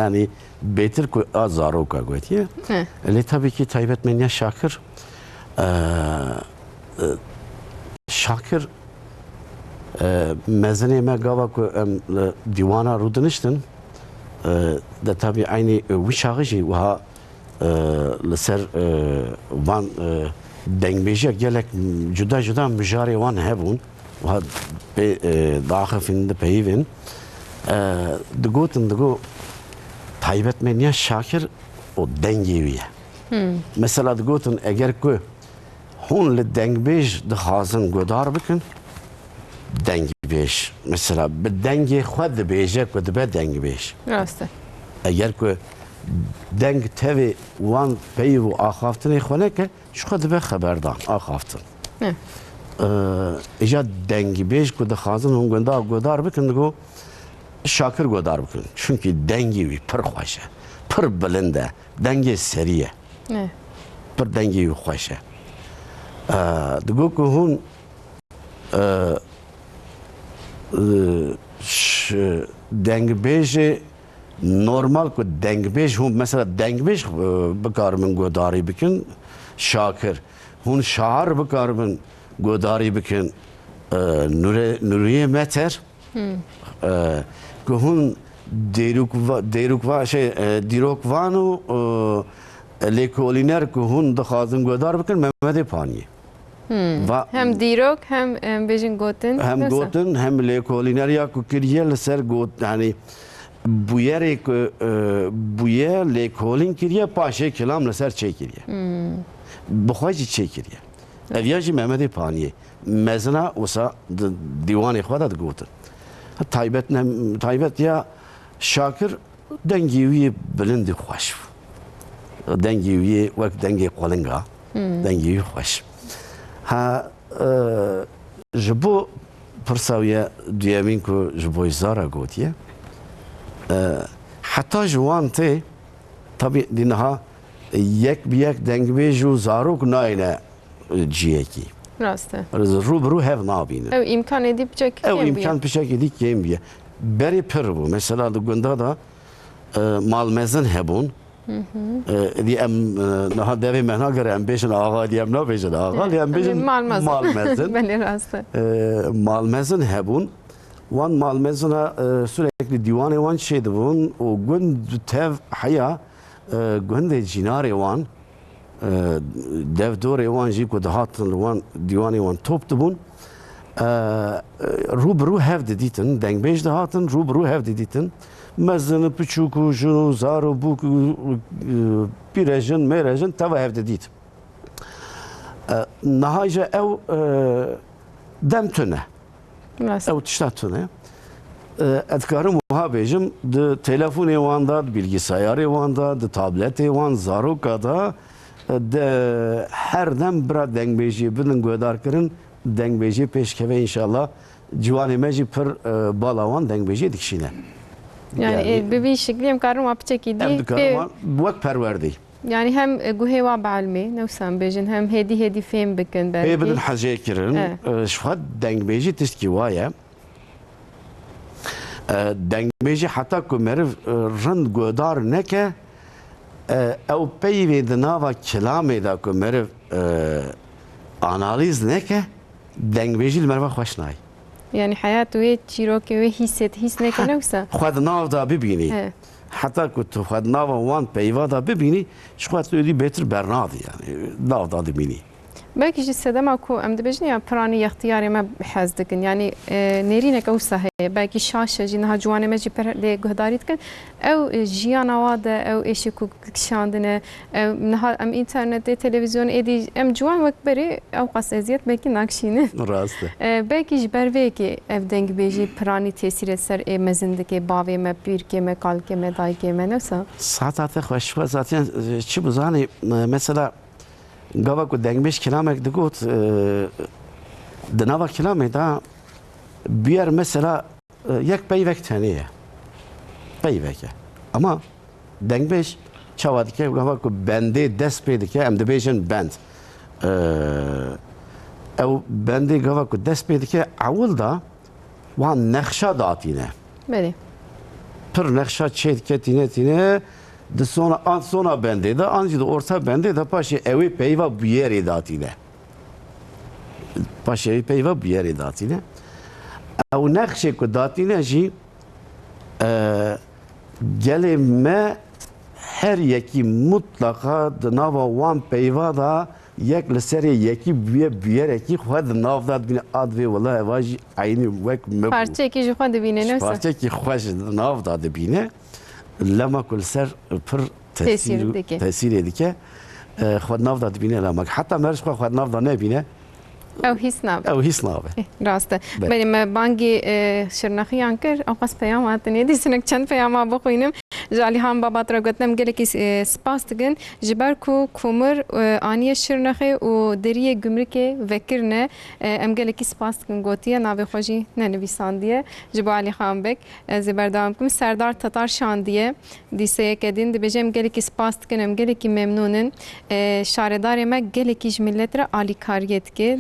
yani beter ku azaro ka gotiye le tabii ki taybet menya şakir şakir mezene me gava ku divana rudniştin da tabii aynı wişağı ve لسر وان دنگبیجه گلک جدا مجاری وان هبون و به داخل فیند پیوین دگو تایبت منیا شاکر و دنگیویه مثلا دگوتن اگر که هون لدنگبیج دخوازن گدار بکن دنگبیج مثلا به دنگی خود بیجه که دبه دنگبیج راسته اگر که دنگ تاوی وان پیو آخافتنی خونه که شو خود به خبردان آخافتن ایجاد دنگی بیش که دخوازن هم گدار بکن دگو شاکر گدار بکن چونکه دنگی وی پر خوشه پر بلنده دنگی سریه پر دنگی وی خوشه دگو که هون دنگ بیش normal ku dengbeş hun mesela dengbeş bekarımın godari bikin şakir hun şahar bekarımın godari bikin nuriye meter ku hun dirokvanu lekoliner ku hun dakhazın godar bikin Mehmet Pani hem dirok hem bejin gotin hem gotin hem lekoliner ya ku kiriye ser got yani buyere buye lekolin kiriye paşe kelam leser çekiriye. Buxaci çekiriye. Evyacı Mehmet Paniye mezna osa divanı xwada gotin. Taybet ya şakir dengiyi bilindi xoş. Dengiyi vak dengi qolinga. Dengiyi xoş. Ha jibo persawiye diyemin ku jibo zara gotiye. حتی جوان ته طبعا دینها یک بیک دنگ بیجو زاروک ناینه جیه کی راسته روبرو هف نابینه او امکان edip çek او امکان پیشک edip kim biye beri per bu mesela da gunda da mal mezin hebun دی ام نه دوی مهنا گر ام بیشن آقا دی ام نه بیشن آقا دی ام بیشن مال مزن بله راسته مال مزن هبون وان مال مزنا sürekli divanı وان şeydi bun o gün tev haya gün de cinare وان dev dore وان جي كود هاتن وان divanı وان toptu bun روبرو هفد دیتن دنگ بیش ده هاتن روبرو هفد دیتن مزن پچوکو جنو زارو بوک پیرجن میرجن توا هفد دیت نهایجا او دم تونه او تشتا تونه ادکارم muhabecim de telefonu vanda, bilgisayarı vanda, de tableti van, zarokada de her dem bra dengbeji binin gödar kirin dengbeji peşkeve inşallah civanı meci per balavan dengbeji dikşine. Yani bir şekilde hem karım apçak idi. Hem karım vak perverdi. Yani hem guheva balmi nefsan bejin hem hedi fem bikin belki. He bidin hacı kirin şfat dengbeji tişki vaya. دنگبیجی حتی که مرف رند گودار نکه او پیوی دناوا کلامی دا که مرف آنالیز نکه دنگبیجی مرف خوش نای يعني حياة وي تشيروك وي هيست هيس نكنوسا خود ناو دا ببینی اه. حتی که تو خود ناو وان پیوا دا ببینی شخواد تو دی بهتر برنادی يعني ناو دا ببینی باكي جي السدما كو ام دبجني يا براني اختياري ما بحزدكن يعني نيرينك اوسا هي باكي شاشه جي نها جوانه ما جي بر لي غداريت كن او جيانا وادا او ايش كو كشاندنا نها ام انترنت تلفزيون ايدي ام جوان وكبري او قاس ازيت باكي ناكشينه راسته باكي جبرويكي اف دنگ بيجي براني تاثير سر مزندكي باوي ما بيركي ما قالكي ما دايكي ما نوسا ساعات خوش و zaten چی بزانی مثلا گاوا کو دنگمش کلامک دگوت دناوا کلامه دا بیار مثلا یک پیوک تنیه پیوکه اما دنگمش چاواد که گاوا کو بنده دست پیدا که ام دبیجن بند او بنده گاوا کو دست پیدا که اول دا وان نقشه داتینه بله پر نقشه چید که تینه د سونا بنده ده آنجی د orta bende de paşa evi peyva bir yere datine. Paşa evi peyva bir yere datine. O nakşe ku datine ji gelime her yeki mutlaka de nava wan peyva da yek leseri yeki bir yere ki xwed nav dat bine ad ve vallahi evaji ayni vek me parça ki jixwa dibine nefsa parça ki xweş nav da dibine لما كل سر بر تأثير ديكه خد نافذة تبينه لما حتى مرش خد نافذة نبينه او هیس نابه او هیچ نابه راسته ولی ما بانگی شرنخیان کر او قص پیام هاتنی دیسنک چند پیام بخوینم جالی هم بابات را گفتم گله کی سپاس دگن جبر کو کومر آنی شرنخی و دریه گمرک وکرنه ام گله کی سپاس دگن گوتیه ناوی خوشی ننویساندیه جبالی خان بک زبردام کم سردار تتار شاندیه دیسه کدین دبجم گله کی سپاس دگن ام گله کی ممنونن شاردار ما گله کی جملت را عالی کاریت که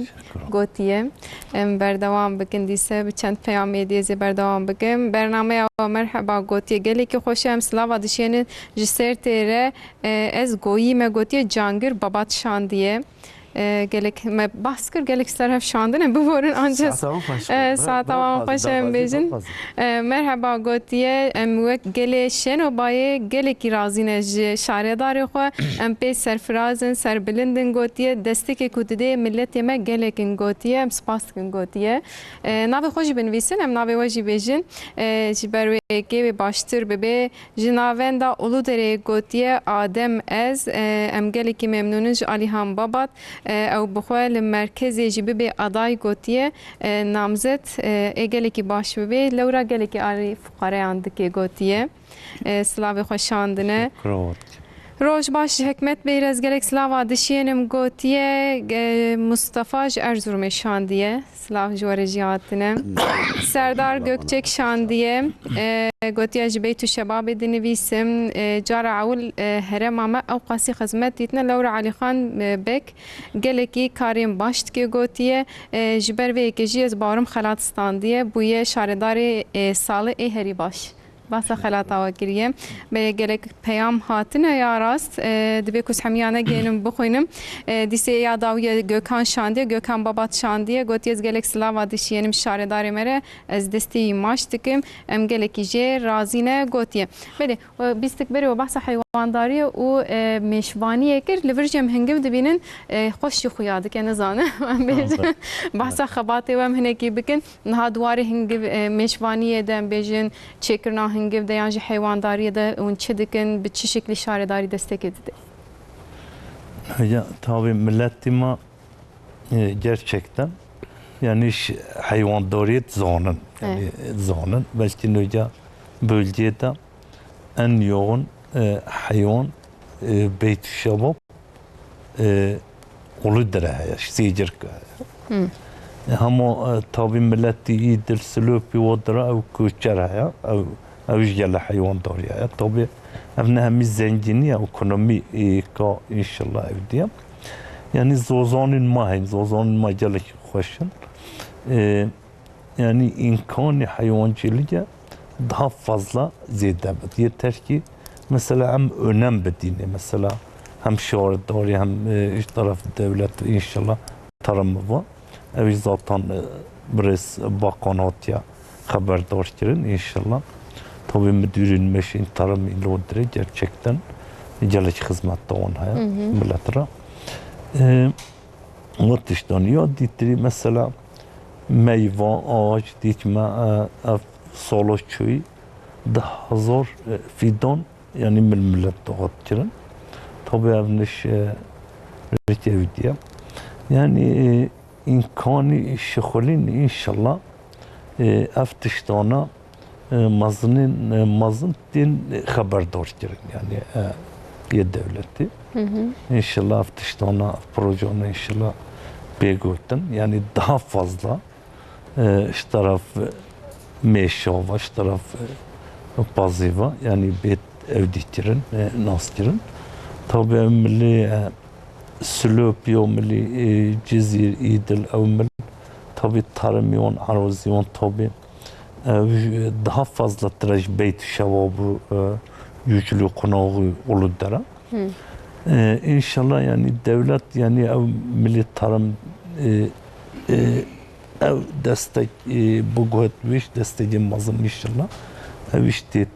گوتیه بردوام بکن دیسه به چند پیامی دیزه بردوام بکن برنامه و مرحبا گوتیه گلی که خوشم سلاوا دشین جسر تیره از گویی ما گوتیه جانگر بابات شاندیه گلک ما بحث کر گلک سرف شاندنه ببورن آنجا ساعت تمام خوشم بیجن مرحبا گوتیه ام وک گلی شنو بایه گلی کی رازینه شاردار خو ام پی سرفرازن سر بلندن گوتیه دستی که کودده ملت ما گلکن گوتیه ام سپاس کن گوتیه ناوی خوشی بنویسن ام ناوی وجی بیجن جبروی که باشتر ببه جناوندا اولو دره گوتیه آدم از ام گلی کی ممنونج علی هم بابات او بخواه لمرکزی جی ببه ادای گوتیه نامزد گلی کی باش ببه لورا گلی کی آری فقاره اندکی گوتیه سلاوی خوشاندنه روش باش حکمت بیرز گلک سلاوا دشینم گوتیه مصطفی ارزورم شاندیه سلاو جوار جیاتنه سردار گوکچک شاندیه گوتیه جبی تو شباب دنویسم جار اول هرم اما او قاسی خدمت دیتنا لورا علی خان بک گلکی کاریم باشت که گوتیه جبر و کجی از بارم خلات استاندیه بویه شاردار سال هری باش باسا خلات آوگریه به گلک پیام هاتنه یا راست دبی کس همیانه گینم بخوینم دیسه یاداوی گوکان شاندیه گوکان بابات شاندیه گوتی از گلک سلاوا دشینم شارداری مره از دستی ماش دکم ام گلکی جه رازینه گوتیه بله بیستک بری و بحث حیوانداری و مشوانیه کر لورجم هنگم دبینن خوشی خویاده که نزانه بحث خباته و هم هنگی بکن نها دواره هنگم مشوانیه دم بیجن چکرنا هنگم دیانج حیوانداری ده اون چه دکن به چه شکلی شارداری دسته کدیده Ya tabii milletime gerçekten yani hayvandariyet zanın yani zanın belki nöce bölgede en yoğun hayvan beyt şabab oludur ya seyirci. Ama tabii milleti iyidir sülüpi odra ev küçer ya ev jelle hayvandariye tabii evne hem zengini ya ekonomi ka inşallah evdiyem. Yani zozanın mahin zozanın macalı hoşun. Yani imkanı hayvancılığa daha fazla ziyade. Yeter ki mesela hem önem bedine mesela hem şahırdari hem iş tarafı devlet inşallah tarımı var. Ev zaten برس با قناتیا خبردار کردن انشالله tabii müdürün meşin tarım ilodre gerçekten gelek hizmette on haya milletre. Mutiştan ya ditri mesela meyve ağaç dikme solo çöy daha zor fidan yani millet dağıtırın. Tabii evniş ritevidiye. Yani imkanı şıkılın inşallah eftiştana mazın din haberdar kirin yani bir devleti. İnşallah eftiştana projana inşallah begotten yani daha fazla şu taraf meşava, şu taraf paziva yani bet evdiktirin, naskirin. Tabii milli Sülöpyo milli Cezir İdil Evmel tabii tarımyon, arazyon tabii daha fazla tıraş beyt şevabı yüklü konağı oludara. İnşallah yani devlet yani ev milli tarım ev destek bu goetviş desteğin mazın inşallah ev işte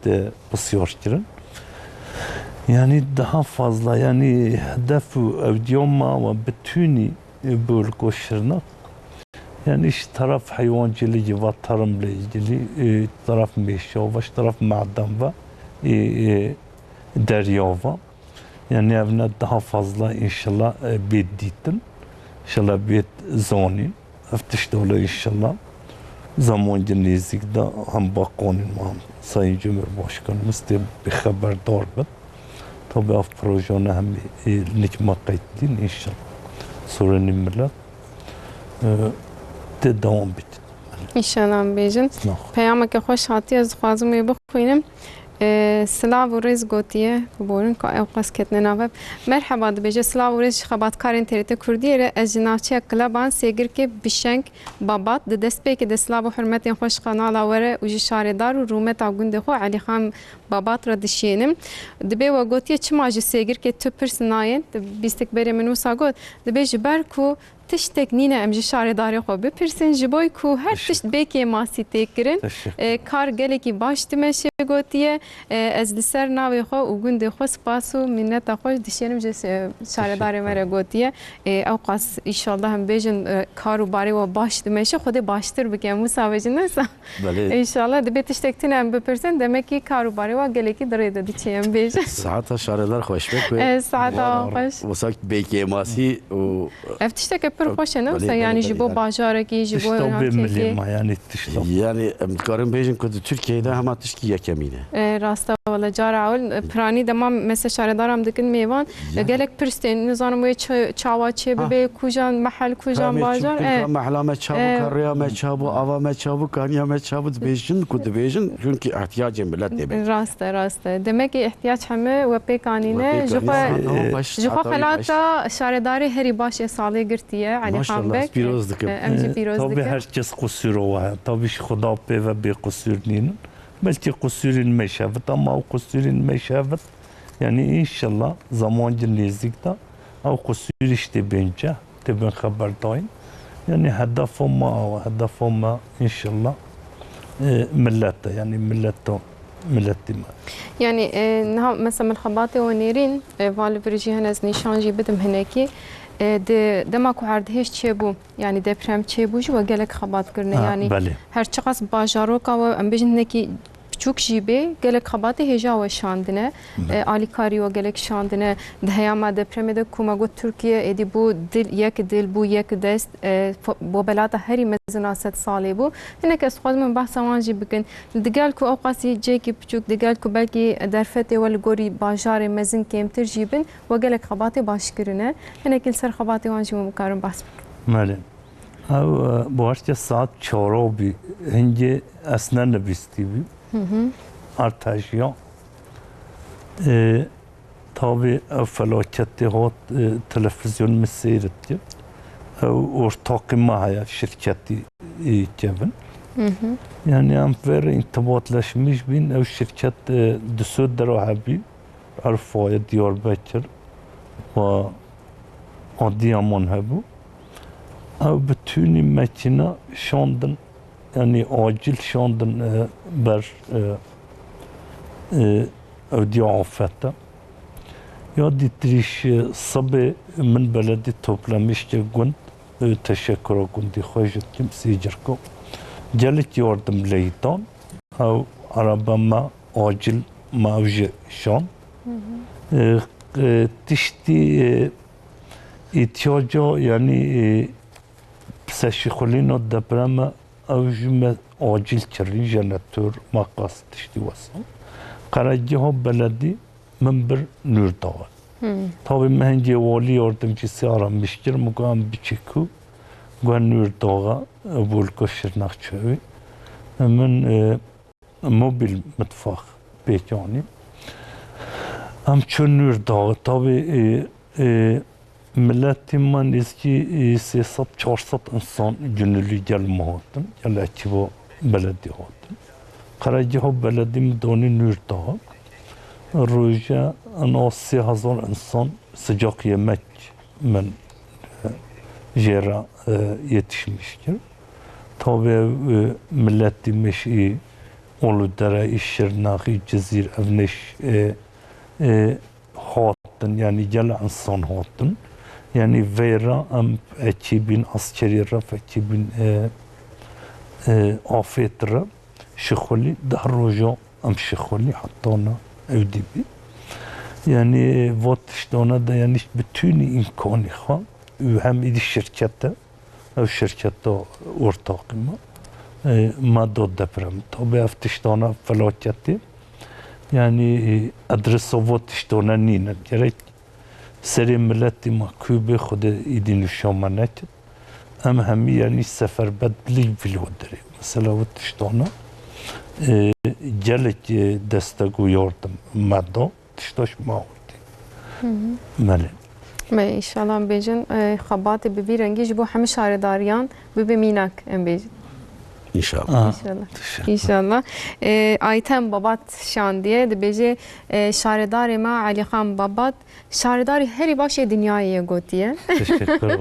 basıyorkirin. Yani daha fazla yani hedefu evdiyoma ve bütünü böyle koşurnak. Yani iş taraf hayvancılığı ve tarımla ilgili taraf meşa ve taraf maden ve derya ve yani evine daha fazla inşallah bedditin. İnşallah bed zonin. Eftiştole inşallah zamancı nezikde hem bakanın hem Sayın Cumhurbaşkanımız de bir haberdar bud. Tabii af projene hem nikma kayıtlıyın inşallah. Sorunun millet de devam bitin. İnşallah bejin. Peyamek خوش هاتی از خوازم بخوینم. سلاو و ریز گوتیه بورن که او قصد کتنه نواب مرحبا دبیجه سلاو و ریز خبات کارین تریت کردیه را از جناچه کلابان سیگر که بشنگ بابات ده دست بی که ده سلاو و حرمتین خوش قنالا وره و جشاردار و رومت آگونده خو علی خان بابات را دشینم دبی و گوتیه چه ماجه سیگر که تو پرسناین بیستک بری منوسا گوت دبیجه بر کو تشتك نينا ام جشارداري خو بپرسن جبوي کو هر تشت بيكي ماسي تكرن كار گلكي باش تمشي گوتيه از لسر ناوي خو و گوند خو سپاسو منت خوش دشينم جشارداري مره گوتيه او قاس ان شاء الله هم بيجن كارو باري و باش تمشي خود باشتر بكم مساوجن نسا ان شاء الله دبي تشتك تنا ام بپرسن دمكي كارو باري و گلكي دريده ديچيم بيجن ساعتها شارلار خوش بك ساعتها خوش وساكت بيكي ماسي و افتشتك پر خوشه نه yani jibo bajaraki jibo yani tiştop. Yani emkarın bejin kudu Türkiye'de hem atışki yekemine. Rasta valla cara prani demam mesela şaredaram dikin meyvan gelek pirsten nizanım ve çava çebe kujan mahal kujan bajar Mahlame çabu karriyame çabu avame çabu kaniyame çabu bejin kudu bejin çünkü ihtiyacı millet demek. Rasta demek ki ihtiyaç heme ve pekanine jufa halata şaredari heri baş esale girtiye Ali Khan Bey. Tabii herkes kusuru var. Tabii Xuda pe ve bir kusur değil. Belki kusurun meşavet ama o kusurun meşavet yani inşallah zamancı nezikte o kusur işte bence de ben haberdayım. Yani hedefim inşallah millette yani millette يعني مثلا من خباطي ونيرين فالي فريجي هناز نيشانجي بدم هناكي دماكو عردهش چه بو يعني دپرم چه بو جو گلک خبات کرنه يعني هر چقاس باجاروکا و ام بجن کی çok jibe gelek xabatı heja ve şandine alikari ve gelek şandine dayama depremede kumago Türkiye edi bu dil bu yek dest bu belata heri mezenaset sali bu yine kes xazmın bahsamanji bikin digal ku awqasi jeki küçük digal ku belki derfete ve gori bajare mezin kemtir jibin ve gelek xabatı başkirine yine kil ser xabatı wanji mukarım bahs malen bu arada saat 4 bir hince asnan nebisti artajiyan tabi felaketi hat televizyon mi seyretti ortak mahaya şirketi kevin yani amfer intibatlaşmış bin ev şirket düsöd derahabi Arfaya Diyarbakır ve Adıyaman hebu او بتونی مکینا شاندن yani acil şandın ber ödü afette. Ya ditriş sabı min beledi toplamış ki gund teşekkür gundi hoşut kimsi cirko. Gelik yardım leytan او arabama acil mavji şan. Tişti ihtiyaca yani pseşikolino depreme avcıme acil çarı jeneratör makas tişti vasam. Karacıha beledi min bir nür dağı. Tabi mehence vali yardımcısı aramıştır. Mugam biçiku gwen nür dağı bulko şırnakçıvi. Min mobil mutfak pekani. Am çön nür dağı tabi ملت من اسکی 300-400 انسان جنولی گل مهاتن گل اکیوا بلدی هاتن قرجه ها بلدی مدانی نور داغ روژه انا 3000 انسان sıcak yemek من جیرا yetişmiştir. Tabi milleti meşi olu dere işşirnaki cezir evneş hatın yani gel insan hatın. Yani vera am ekibin askeri raf ekibin afetra şıkholi daha roja am şıkholi hatta na evdibi yani vat iştana da yani bütün imkanı ha hem idi şirkette ev şirkette ortakıma madde deprem tabi eftiştana felaketi yani adres vat iştana nine gerek سری ملتی ما کوبه خود ایدی نشامانه کرد ام همی یعنی سفر بد لیگ ویلو داره مثلا و تشتانا جلک دستگو یاردم مدا تشتاش ما آوردی مله ما inşallah bejin xabat bi bir rengi bu hem şaredariyan bi minak em bejin İnşallah. İnşallah. İnşallah. Ayten Babat şan diye de beje şaredar ma Ali Khan Babat şaredar her başe dünyaya gotiye. Teşekkür ederim.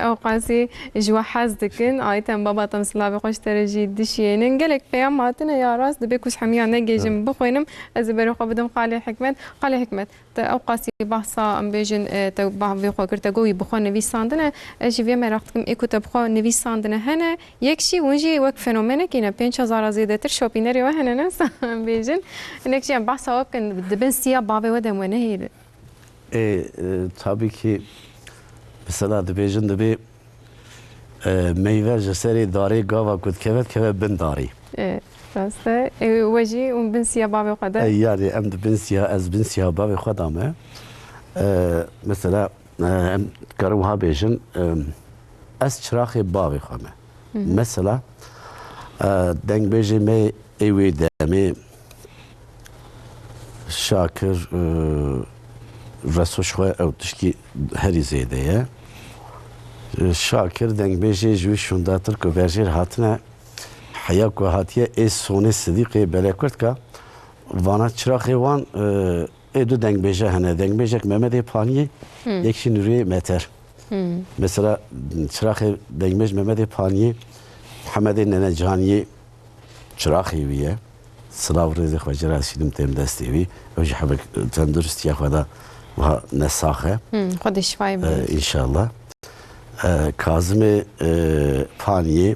Avqasi jwa hazdikin Ayten Babat amsla xoş derece dişyenin gelek peyamatına ya ras de bekus hamiya ne gejim bu khoynum az beri xobdum qali hikmet اوقاسی بحثا ام بیشن تا با وی خو کرد گویی بخو نویساندنه جوی مرختم اکوت بخو نویساندنه هنه یکشی ونجی وک فنومنه که نه 5000 زیاده تر شاپینری و هنه نه بیشن نکشی بحثا وکن دبن سیا بابه و دم نه هیر tabii ki mesela dibêjin dibê meyve ji serê darê gava ku dikeve dikeve bin darî. راسته وجی اون بن سیا بابه خدا yani em dibin siya ez bin siya bavê xwe da me mesela em karim ha bêjin ez çiraxê bavê xwe me mesela dengbêjê me êwê demê Şakir resoş xwe ew tişkî herî zêde ye Şakir dengbêjê ji wî şundatir ku berjêr hatine حیا کو هاتیه از سونه صدیقی بلکرد که وانا چراغی وان ادو دنگ بیجه هنه دنگ بیجه که ممده پانی یکشی نوری متر مثلا چراغی دنگ بیجه ممده پانی محمد ننه جانی چراغی ویه سلاو ریزی خواجه رسیدم تیم دستی وی اوجه حبک تندرستی خدا و نساخه خودش فای انشالله کازم پانی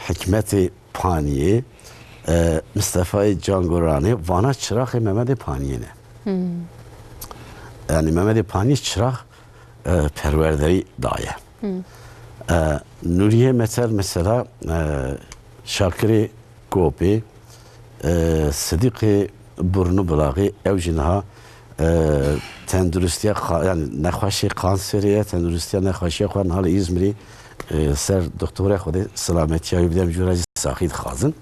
حکمت پانیه مصطفی جانگورانی وانا چراغ محمد پانیه نه yani محمد پانی چراغ پروردری دایه نوریه mesela شاکری گوبی صدیق برنو بلاغی او جنها تندرستی yani نخواشی کانسریه تندرستی نخواشی خوان حال İzmir'i سر دکتر خود سلامتی های بدم جورایی ساخت خازن.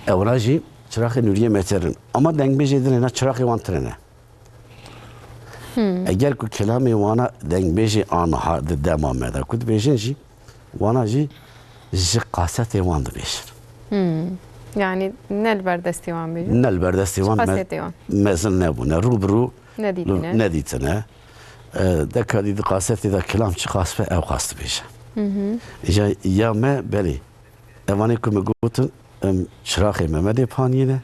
اوناجی چراغ نوری مترن. اما دنگ بیجیدن اینا چراغ وان ترنه. اگر کو کلامی وانا دنگ بیجی آنها دمام میده. کد بیجینجی وانا جی قاست وان دبیشر. Yani nel berdesti van بیجی. نل بردستی وان مزن نبونه روبرو ندیتنه. دکادی قاست دا کلام چی قاست به او قاست بیشه. إجا يا ما بلي أواني كم قوتن شراخي محمد بانينه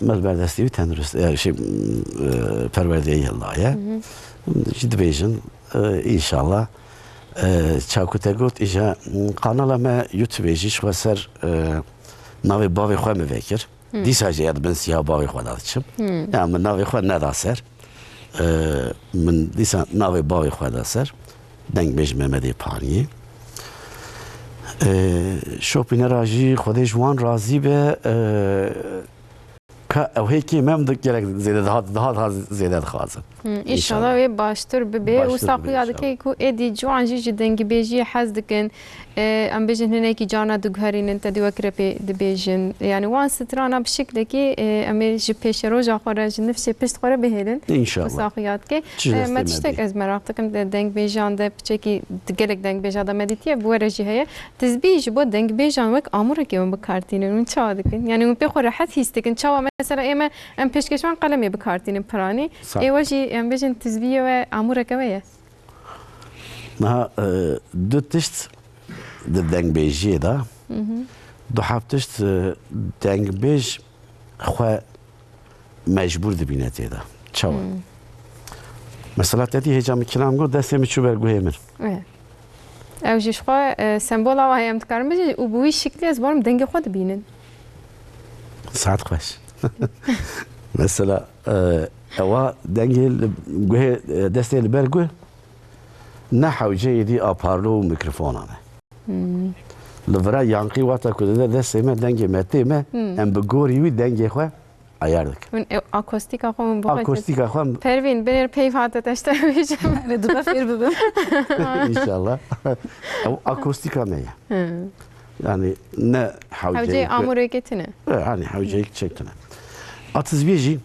مال بردستی و تندرست شی پروردهی الله یا جد بیشن انشالله چاکوته گوت ایجا قانال ما یوتیوبیش و سر ناوی باوی خواه می‌وکر دیسا جیاد من سیاه باوی خواه دادشم یا من ناوی خواه نداسر من دیسا ناوی باوی خواه داسر دنگ بیش محمدی پانی شوپینه راجی خودش وان راضی به او هيكي ما بدك لك زيادة هذا زيادة خاصة ان شاء الله وي باشتر ببي وساقيا دكيكو ادي جوان جي جدن بيجي حزدكن ام بيجن هناكي جانا دغهرين انت دي وكربي دبيجن يعني وان سترانا بشكل كي ام جي بيش روجا خرج نفسي بيست قره بهلن ان شاء الله وساقيات كي ما تشتك از مراقتكم دنگ بيجان ده بچكي دگلك دنگ بيجا ده مديتيه بورجي هي تزبيج بو دنگ بيجان وك امور كي من بكارتين من چادكن يعني من بخور حد هيستكن چاوا مثلا اما ام پیشکشوان قلمی بکارتین پرانی ایواجی ام بیشن تزبیه و امور کمیه نه دو تشت دنگ بیجی دا دو حبتشت دنگ بیج خو مجبور دبینه تیدا چاو مثلا تدی هجام کلام گو دستم چو برگوه من اوجیش خو سمبولا و هیم تکارم بیجی او بوی شکلی از بارم دنگ خود بینن ساعت خوش مثلا اوا دنگل گوه دسته البرگو نحو جيدي ابارلو ميكروفون انا لفرا يانقي واتا كده دسته ما دنگي متي ما ام بگوري وي دنگي خو ayardık. Akustik akım bu. Akustik akım. Pervin benim peyfata taştamayacağım. Redura ferbibim. İnşallah. Akustik amaya. Yani ne havcayı. Havcayı amur eketine. Yani havcayı çektine. Atızbiyeci.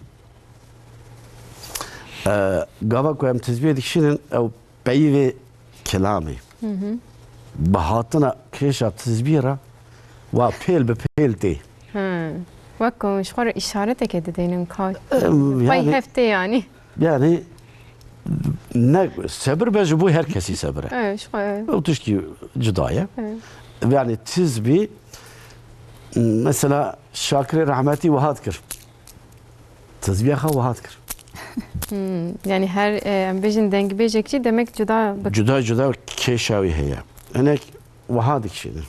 Gava koyam tızbiye dikişinin o beyi ve kelami. Bahatına keşa tızbiyera ve pel be pel de. Vakko şuara işaret edeyim kay. Vay hefte yani. Yani ne sabır bence bu herkesi sabır. Evet şuara. O tuşki cudaya. Yani tizbi mesela Şakir rahmeti vahatkır. Tizbiye ha vahatkır. Yani her bejin dengi bejekçi demek Cuda keşavi heye. Henek vahadik şeydir.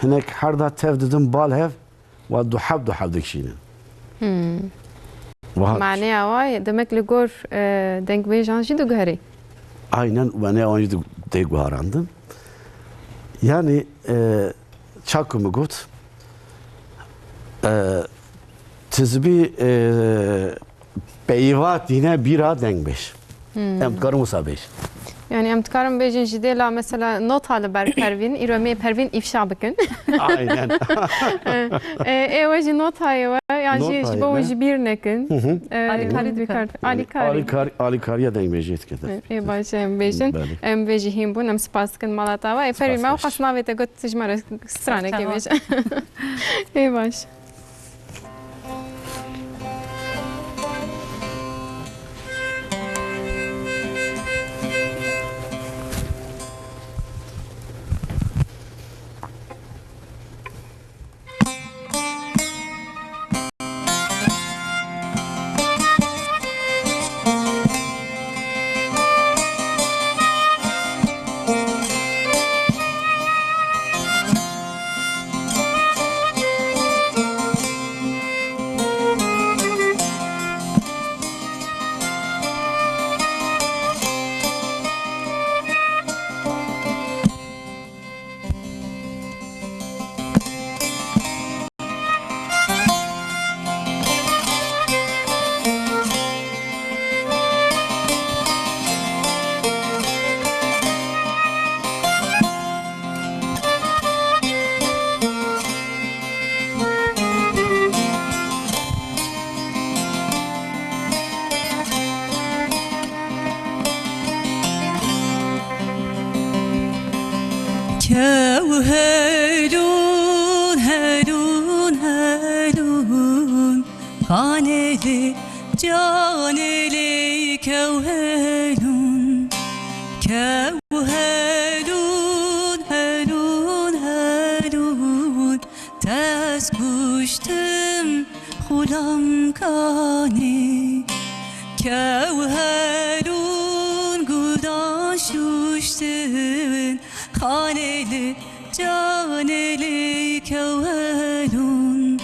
Henek her da tevdidin bal hev ve duhab dikşinin. معناها واي دمك لجور دنگ بيجان جدو جهري. Aynen ve ne önce de guharandım. Yani çakımı gut. Tizbi beyvat yine bira deng beş. Emtkarım usa beş. Yani emtkarım bejin jidela mesela not halı ber Pervin, İrome Pervin ifşa bakın. Aynen. Evaji not halı yani bu bir nekin. Alikariya deng beş etkeder. Evaji bejin emveji him bu nem spaskin malatava. Pervin ma xasna vete got tijmara strane kemiş. Evaji. Helun, helun, helun, kaneli, caneli, kevhelun, kevhelun. خانeli caneli kevherun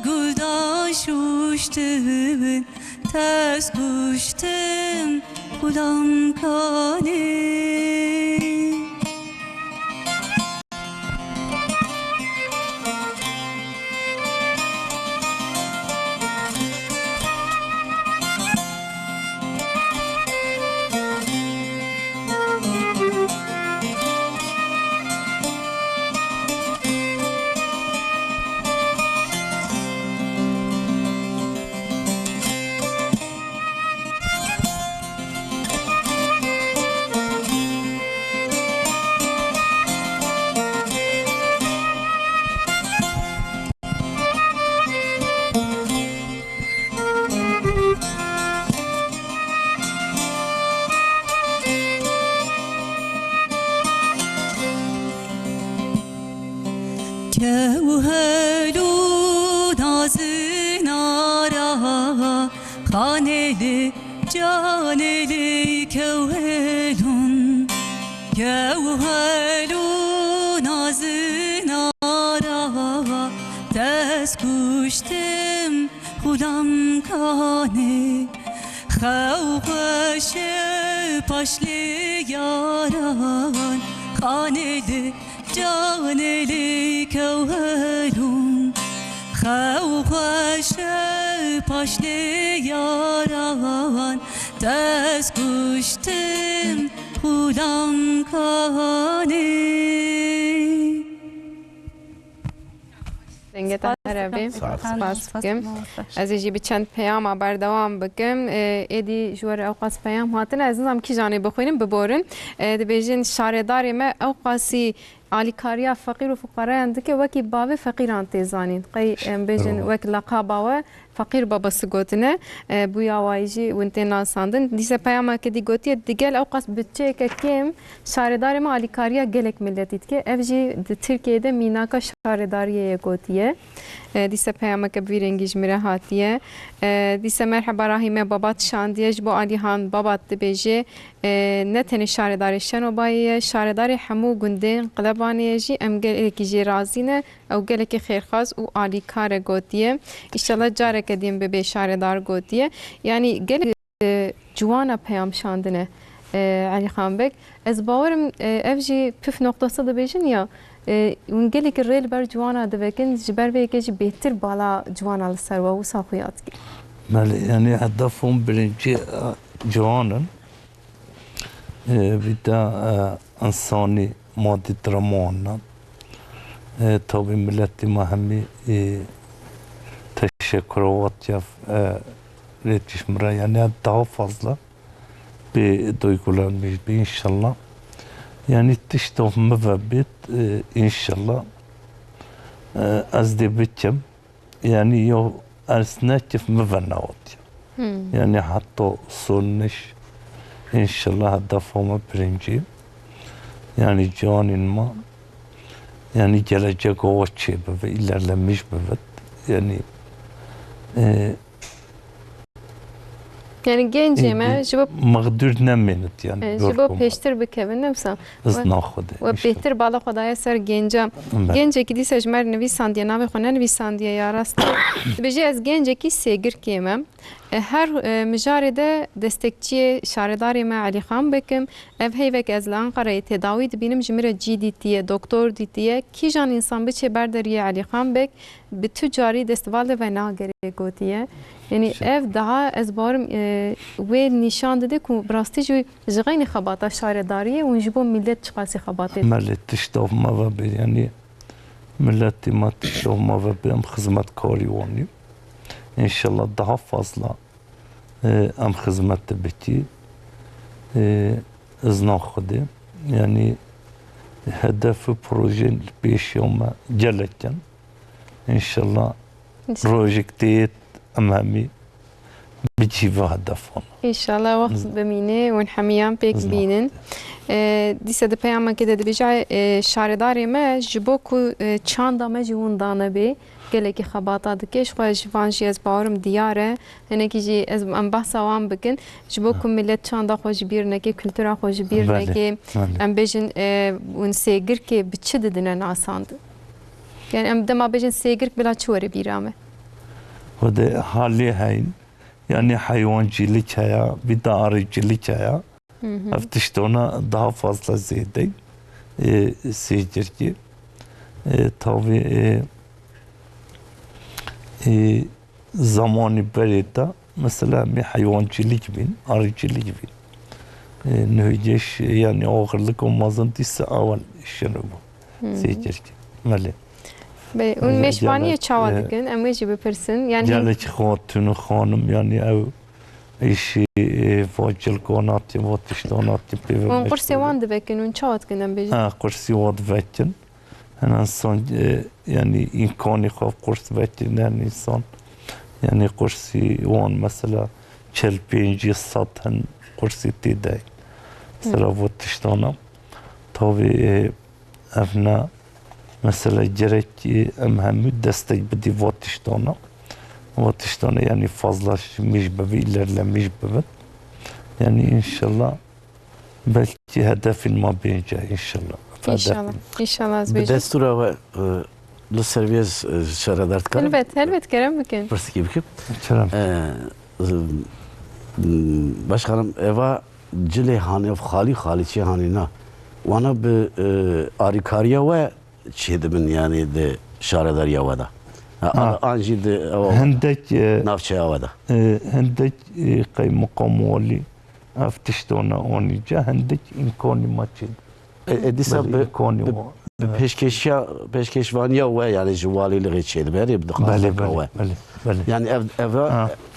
guldaş uçtum ters kuştum kulam kane Kevherun nazın ara Khaneli caneli kevherun Kevherun nazın ara Tez kuştum kulam kane Xevqeşe paşli yaran Khaneli caneli kevherun Xevqeşe paşli yaran Tez kuştum kulam kane دنگت عربی سپاس بکم سپاس از ایجی چند پیام بردوام بکم ایدی جوار اوقاس پیام هاتن از نظام کی جانی بخوینم ببورن دبیجین شارداری ما اوقاسی علیکاریا فقیر و فقرا اندکه وکی باوی فقیران تیزانین قی بیجین وک لقاباوه فقیر بابا سگوتنه بویا وایجی ونتی ناساندن دیسه پیاما که دی گوتیه دیگل اوقاس بچه که کم شارداری ما علیکاریا گلک ملتید که evji Türkiye'de minaka şaredariye gotiye dise peyama ke birengiz mire hatiye dise merhaba rahime babat şandiye bu alihan babat beje ne tane şaredari şenobaye şaredari hamu gunden qlabaniye ji emgel ki razine او gelek khairkhaz u alikar gotiye inşallah care kedim be şaredar gotiye yani gel juana peyam şandine Ali Xanbek ez bawerim evji püf noktası da bejin ya gelek rel ber juana da vekin jiber ve ki behtir bala juana serva u sahuyat ki yani hedefim birinci Cavanın bir de insani maddi dramanla tabi milleti mahami teşekkürat ya iletişimre yani daha fazla bir duygulanmış bir inşallah yani tiştaf müvebbet inşallah az de bittim yani yo arsnatif müvennavat yani hatta sonniş inşallah hedefime birinci yani canin ma yani gelecek o şey ve ilerlemiş evet yani yani genceme jibo mağdur nemenet yani jibo peştir bikevin nemsa iznaxode ve behtir bala xodaya ser genca gence ki dise jmer nevisandiye nave xone nevisandiye ya rast beje az gence ki segir kemem her müjarede destekçi şaredari me Ali Xanbekim ev heyvek ez Ankara'yı tedavi dibinem jimire ciddiye doktor ditiye ki jan insan biçe berderiye Ali Xanbek bi tücari destvalde ve nagere gotiye yani ev daha ez barım ve nişan dedi ku brasti ju jgayni xabata şaredariye un jibo millet çıkası xabatı millet tiştavma ve yani milleti ma tiştavma ve benim hizmetkari olayım İnşallah daha fazla am hizmette biti iznaxode yani hedefi projenin peşiyoma gelirken inşallah projektiyet amami بتجيبوا هدفهم ان شاء الله وقت بمينه ونحميان بيك بينن دیسه د پیام کې د بجای شارداري ما جبو کو چاندا ما جون دانه به geleki xebata dike ji xwe ji van jî ez bawerim diyar e hinekî jî ez em behsa wan bikin ji bo ku millet çanda xwe ji bîr neke kültûra xwe ji bîr neke em bêjin hûn sêgirkê bi çi didine nasand yani em dema bêjin sêgirk bila çi were bîra me و ده حالی هین یعنی حیوانچilik هیا bir de arıcılık هیا افتشتونا daha fazla ziyade seyirci ki tabi zamanı berita mesela bir hayvancılık bin arıcılık bin nüceş yani ağırlık olmazın disse aval işini bu seyirci ki mali Bey, اون meşvaniye çawa dikin, em wê jî bipirsin. Yani gelek hatunu hanım yani ev işi vacil konatı vatıştanatı peve. اون قرصê wan dibekin, hûn çawa dikin em bêjin. Ha kursi vad vekin. Hemen son yani imkanı kaf kurs vekin yani insan. Yani kursi wan mesela 45 satın kursi tidey. Mesela vatıştanam. Tabii evna mesela gerek hem destek bedi vatıştana yani fazla mişbevi ilerlemiş bevet yani inşallah belki hedefin ma bence inşallah İnşallah. İnşallah ez Bi bêjim. destûra we li serviyez şeredar dikar. Helbet kerem bikin. Pirsgî bikim. Çerem Başkanım eva cilê hanê xalî çê hanîna wana bi arîkariya we çê dibin yani de şaredariya we da. An jî de hendek navçeya we da. hendek kaymakam vali eftiştana onca hendek imkanı maçı Dîsa bi imkanı var pêşkeşvaniya we yani ji walî li çê dibe bi bale we. bale bale Yani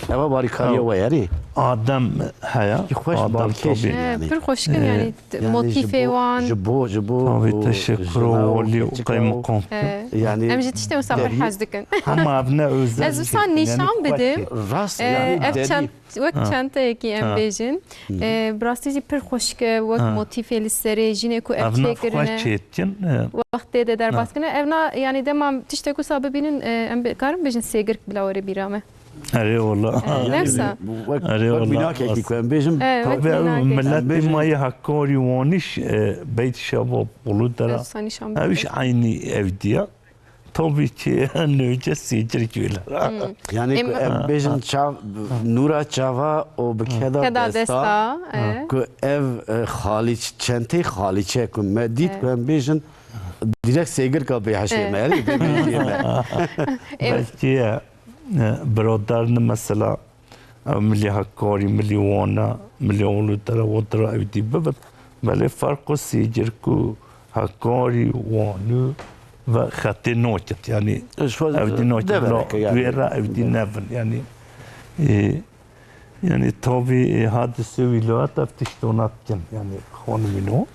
eva barîkariya we yani. Adem haya Xweş Adem balkêş tabii yani. Pir xweşkin yani motifê wan. Ji bo tabii teşekkür vali kaymakam yani Em jî tiştê wisa pir hez dikin. ama evne özel Ez wisa nîşan bidim. rast Ev yani çant wek çantayekî em bêjin. Bi rastî jî pir xweşk e wek motifê li serê jinê ku ev evne çêkirine. xweş etkin Wextê de derbaskirine evna yani dema tiştek wisa bibînin em karin bêjin sêgirk bila were bîra me. ere ola Nefsa. binakekî ku em bêjim ملت ما يحكوري وانش بيت شباب بولو درا Wisa nîşan bidim. اوش عيني اوديا tabii ki nöce sicir güler. yani ku em bêjin çav nûra çava û bi Keda keda desta. ku ev xalî çentê xalîçe ku me dît ku em bêjin direkt sêgir ka bêheşê me yani Belki برادرن مثلا ملی حکاری ملی وانا ملی اولو درا و درا اودی ببد ولی فرق سیجر کو حکاری وانو و خطی نوچت yani اودی نوچت لا ویرا اودی نفن yani tabi hadise vilayet eftiştonat yani hanımino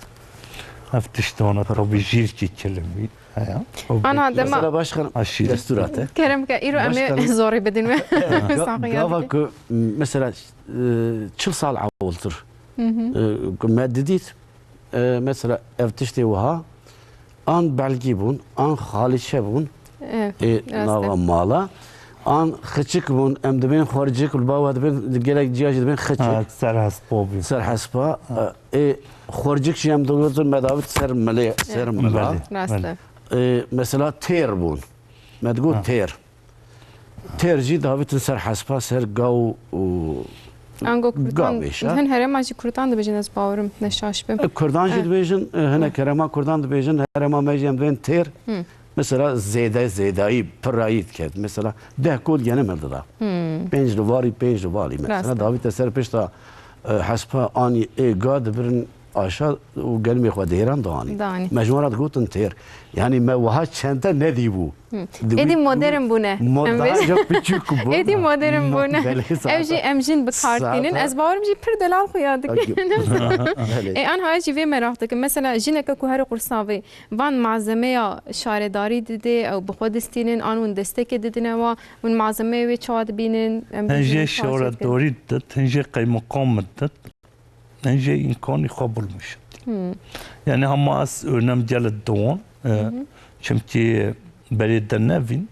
eftiştonat tabi jirki kelimi Ana dema mesela başkanım aşırı desturatı kerem ke îro em ê zorê bidin me. gava ku mesela çil sal awultur ku me didît mesela ev tiştê wiha an belgî bûn an xalîçe bûn nava mala an xıçık bûn em dibên xwaricik û bawa dibên gelek ciya jî dibên xıçık serhespobi ser hespa xwaricik jî em digutin medavit ser milê ser mila Rastı. mesela têr bûn me digot têr têr jî davitin ser hespa ser gaw û Ango Kurdan. Gavêşa. Hin herema jî Kurdan dibêjin ez bawerim neşaş bim. Kurdan jî dibêjin hinek herema Kurdan dibêjin herema me jî em dibên têr mesela zêdayî pirayî diket mesela deh kod gene me dida pênc li varî pênc li valî mesela davîte ser pişta hespa anî ga dibirin aşağı û gelmê xwe dêran danî Danî. mecmura digotin têr yani me wiha çente nedî bû Êdî modern bûne. Êdî modern bûne. Ev jî em jîn bikartînin ez bawerim jî pir delal xuya dikin. An hay jî vê merak dikim mesela jineke ku her qursavê van malzemeya şaredarî dide ew bi xwe distînin an hûn destekê didine wa hûn malzemeyê wê çawa dibînin هنجي شورى دوري دت هنجي قيمقام دت هنجي imkanı bulmuş. Yani Hamas önem geldi doğan. Çünkü belediye nevin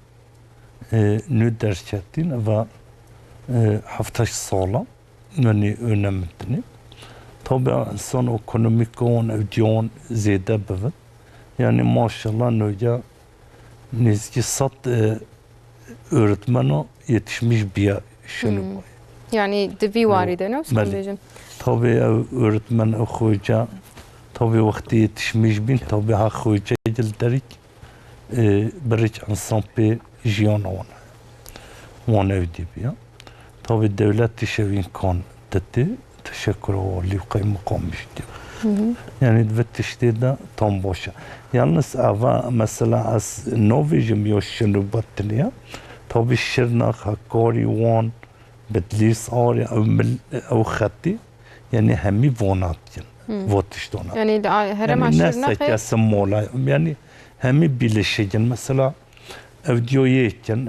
nü derçettin ve haftaş sağlam yani önemli. Tabii insan ekonomik olan evdiyon ziyade bivit. Yani maşallah nöce nezki sat öğretmeni yetişmiş bir şunu var. Yani divi varide ne Beli. söyleyeceğim. Tabii öğretmen hoca tabii vakti yetişmiş bin tabii ha hoca dilderik biriç insan pe jiyan ona evdi bir. Tabii devlet işevin kan dedi. Teşekkür ederim. Kaymakam işte. Yani devlet işte de tam boşa. Yalnız ava mesela az novijim yoşunu battaniya. Tabii şirnak hakari wan بدلیس آری او خطی یعنی همی واناتین واتشتونه Yani herem yani aşırı neyse ne? kesim mola yani hemi birleşeceksin mesela evdiyoyu etken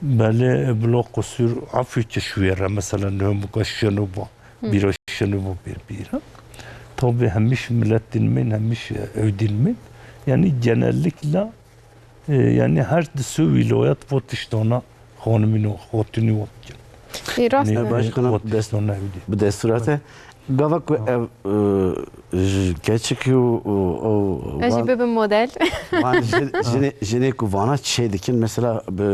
böyle blok kusur hafifçe şuyere mesela ne bu kaşını bu bir aşını bu bir tabi hemiş millet dinmeyin hemiş evdilmeyin yani genellikle yani her dışu vilayet votiştona خانمینو خاطینی وقتی Rast. Başkanım واتشتونه evdi bu desturate gava ku ev geçik o Ejibbe bir model. van jene ku vana çedikin mesela bu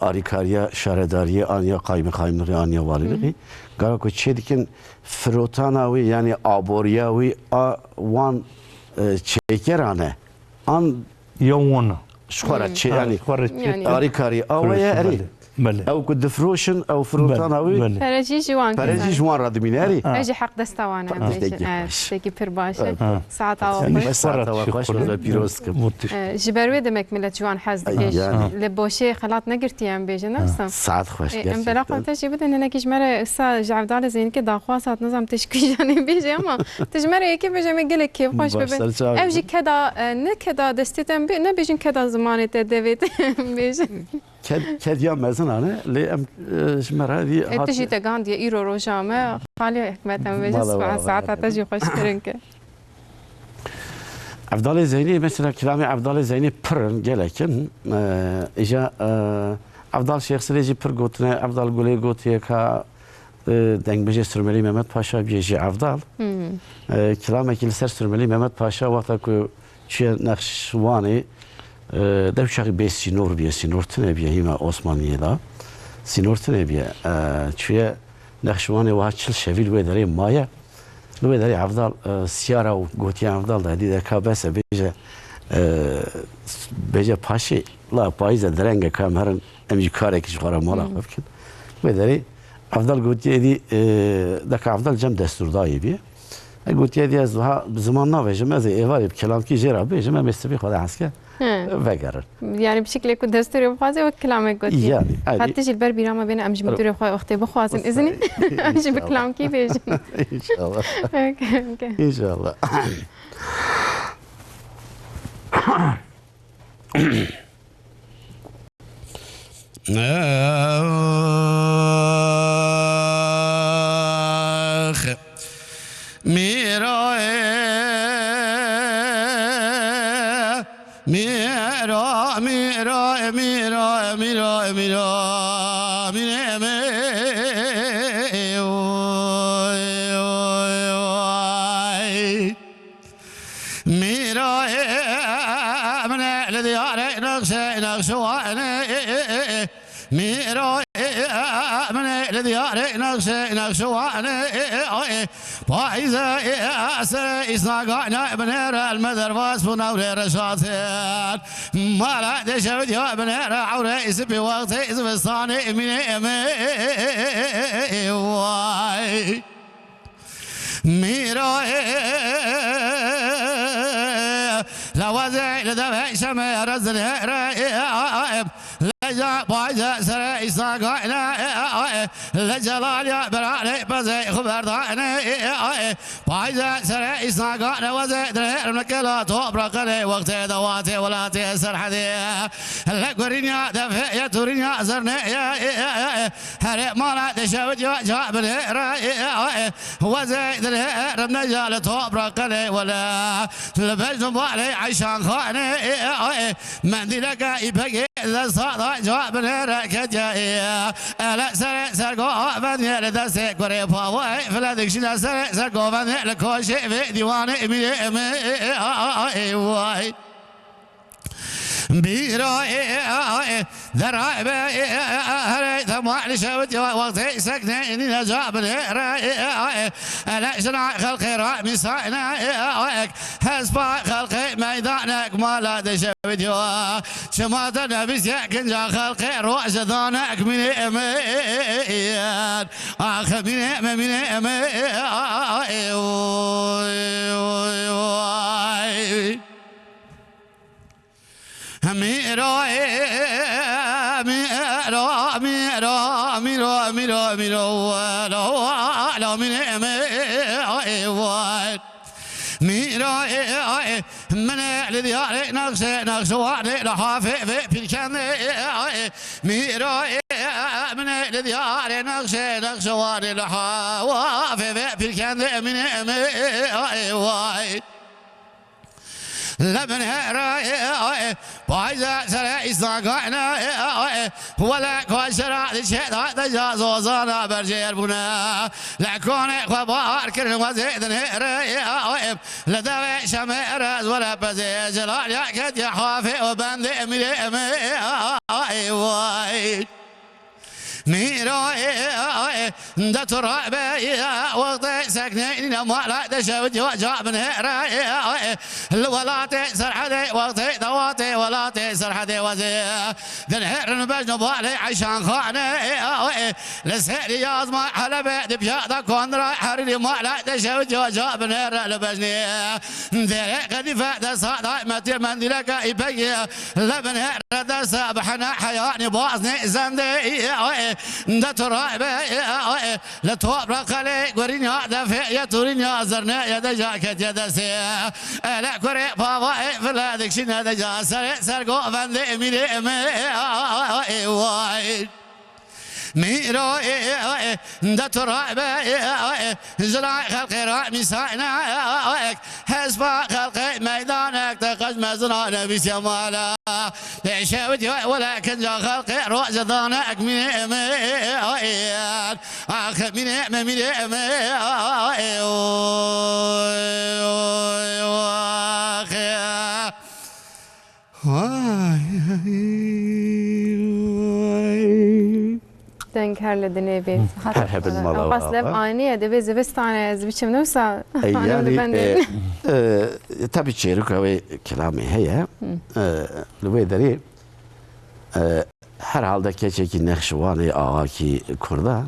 arikariya şaredariye anya kaymıkayımlığı anya varlığı gava ku çedikin frotanavi yani aboriyavi a van çekerane an یا وانا şuara yani Yani. arikari avaya eri بله او ku difroşun او frotanavi بله Fereci jiwan Pereci kızar. juan radimini eri Eji hak destawana hem Desteki de. baş. Steki pir başa. Ha. Saat Yani avı. mesela tavaş ve piroz kıp. Jiberwe demek millet jiwan haz dikeş. Yani. Le boşe xalat negirtiyen beje nasıl? Saat hoş Em bela gerçekten. xalta jibde ne nekişmere sa javdal zeyn ke daxwa saat nizam teşkijani beje ama tejmere yeki beje me gelek ki hoş Başlar bebe. çağırdı. Evji keda ne keda destetem be ne bejin keda zamanete devet beje. Kediya mezunane le em şmera di Etişi te gandiye iro rojame xali hikmetem beje Vallahi, saat hatta ji xoş kirin ke. Avdal Zeyni mesela kilami Avdal Zeyni pırın gelekin ija Avdal Şeyh Sireci pır gotune Avdal Gule gotiye ka dengbeje sürmeli Mehmet Paşa biyeji Avdal kilame kilser sürmeli Mehmet Paşa vakta ku çiye nakşvani devşaki beş sinor biye sinor tine biye hima Osmaniye da sinor tine biye çiye nakşvani vaçıl şevil ve deri maya لو داري عفضل سيارة وقوتي عفضل هذه ذا كابسة بيجا باشي لا بايزة درنجة كام هرن أمجي كارك شغارة مالا ممكن لو داري عفضل قوتي هذه ذاك عفضل جم دستور ضايع بيه قوتي هذه أزها بزمان نافج ما زي إيفاري بكلام كي جرا بيجا ما مستبي خدا عسكر وقرر Yani bir şekilde ku desturi bxwaze ve kelame gotiye. يعني Hatta jilber birama beni amji müdüre xwa oxte bxwazin izni. Amji bi kelam ki bejin. إن شاء الله Okay. إن شاء الله آخ میرای میرا میرا میرا میرا میرا میرا من الذي على نقش میرا من الذي على نقش پایزه اثر اسناقنا بنر المدر واسبنا ورشاتين مالا دشود يا بنر عوري اسبي وقت اسبستاني من واي میرا لوازع لدبع شمر الزهر جا بايزة سري ساقانا لجلال يا براني بزي خبرداني بايزة سري ساقانا وزي درير مكلا توبرقني وقت دواتي ولاتي سرحدي لقرينيا دفع تورينيا زرني هري مالا تشاوج جابني وزي درير مجال توبرقني ولا لبجن بالي عشان خاني منديلك يبقى إذا صار جوابني ركض جاي لا سر سرقوا فني لدسي كوري باوي فلا دكشنا سر سرقوا فني لكل شيء في ديواني مي واي بيراي ذراي هري ثماني شوت وقتي سكني إني نجابني راي لا شنع خلقي راي مساينا هسبا خلقي ميدانك ما لا تشوت شماتنا بسيكن جا خلقي روح شذانك من إمين آخر من إمين ميرو ميرو ميرو ميرو ميرو ميرو لا من ميرو من الذي نقش وعلي لحافي في الكن ميرو من الذي نقش وعلي لحافي في الكن من لمن هراي بايزة سري ساقانا ولا كون شرع الشيطان تجاز وزانا برجير بنا لكون خبار كرن وزيد هراي لدوي شميرز ولا بزي جلال يكد يحافي وبند واي ميرو دا ترابي وقت سكنين ما لا تشوج وجاب نهراي الولاتي سرحدي وقت دواتي ولاتي سرحدي وزي ذنهر نبجن بالي عشان خاني لسهري يازما حلبي دبيادا كون راي حرلي ما لا تشوج وجاب نهر لبجني ذري قديفة دا صادا متير مندلك يبي لبن هر دا سابحنا حياني بوزني زندي دا ترابي لتوبرق علي قرينيا دفع يا تورينيا زرنا يا دجاكت يا دسي لا كوري بابا فلا دكشين هذا جا سرقو فندي ميري واي ميرو دا ترابي زراع خلقي رامي ساينا حسبا خلقي ميدانك تقج مزرعنا بسمالا شاوتي ولكن جا خلقي روح زدانك من آخر من دنگ هر لدنی بید هر بالماضي قصدم آنیه دبی زبستانه از بیچم نوسا يعني tabii çeyrek ve kelamı heye lüvederi her halde keçeki nekşvani ağa ki kurda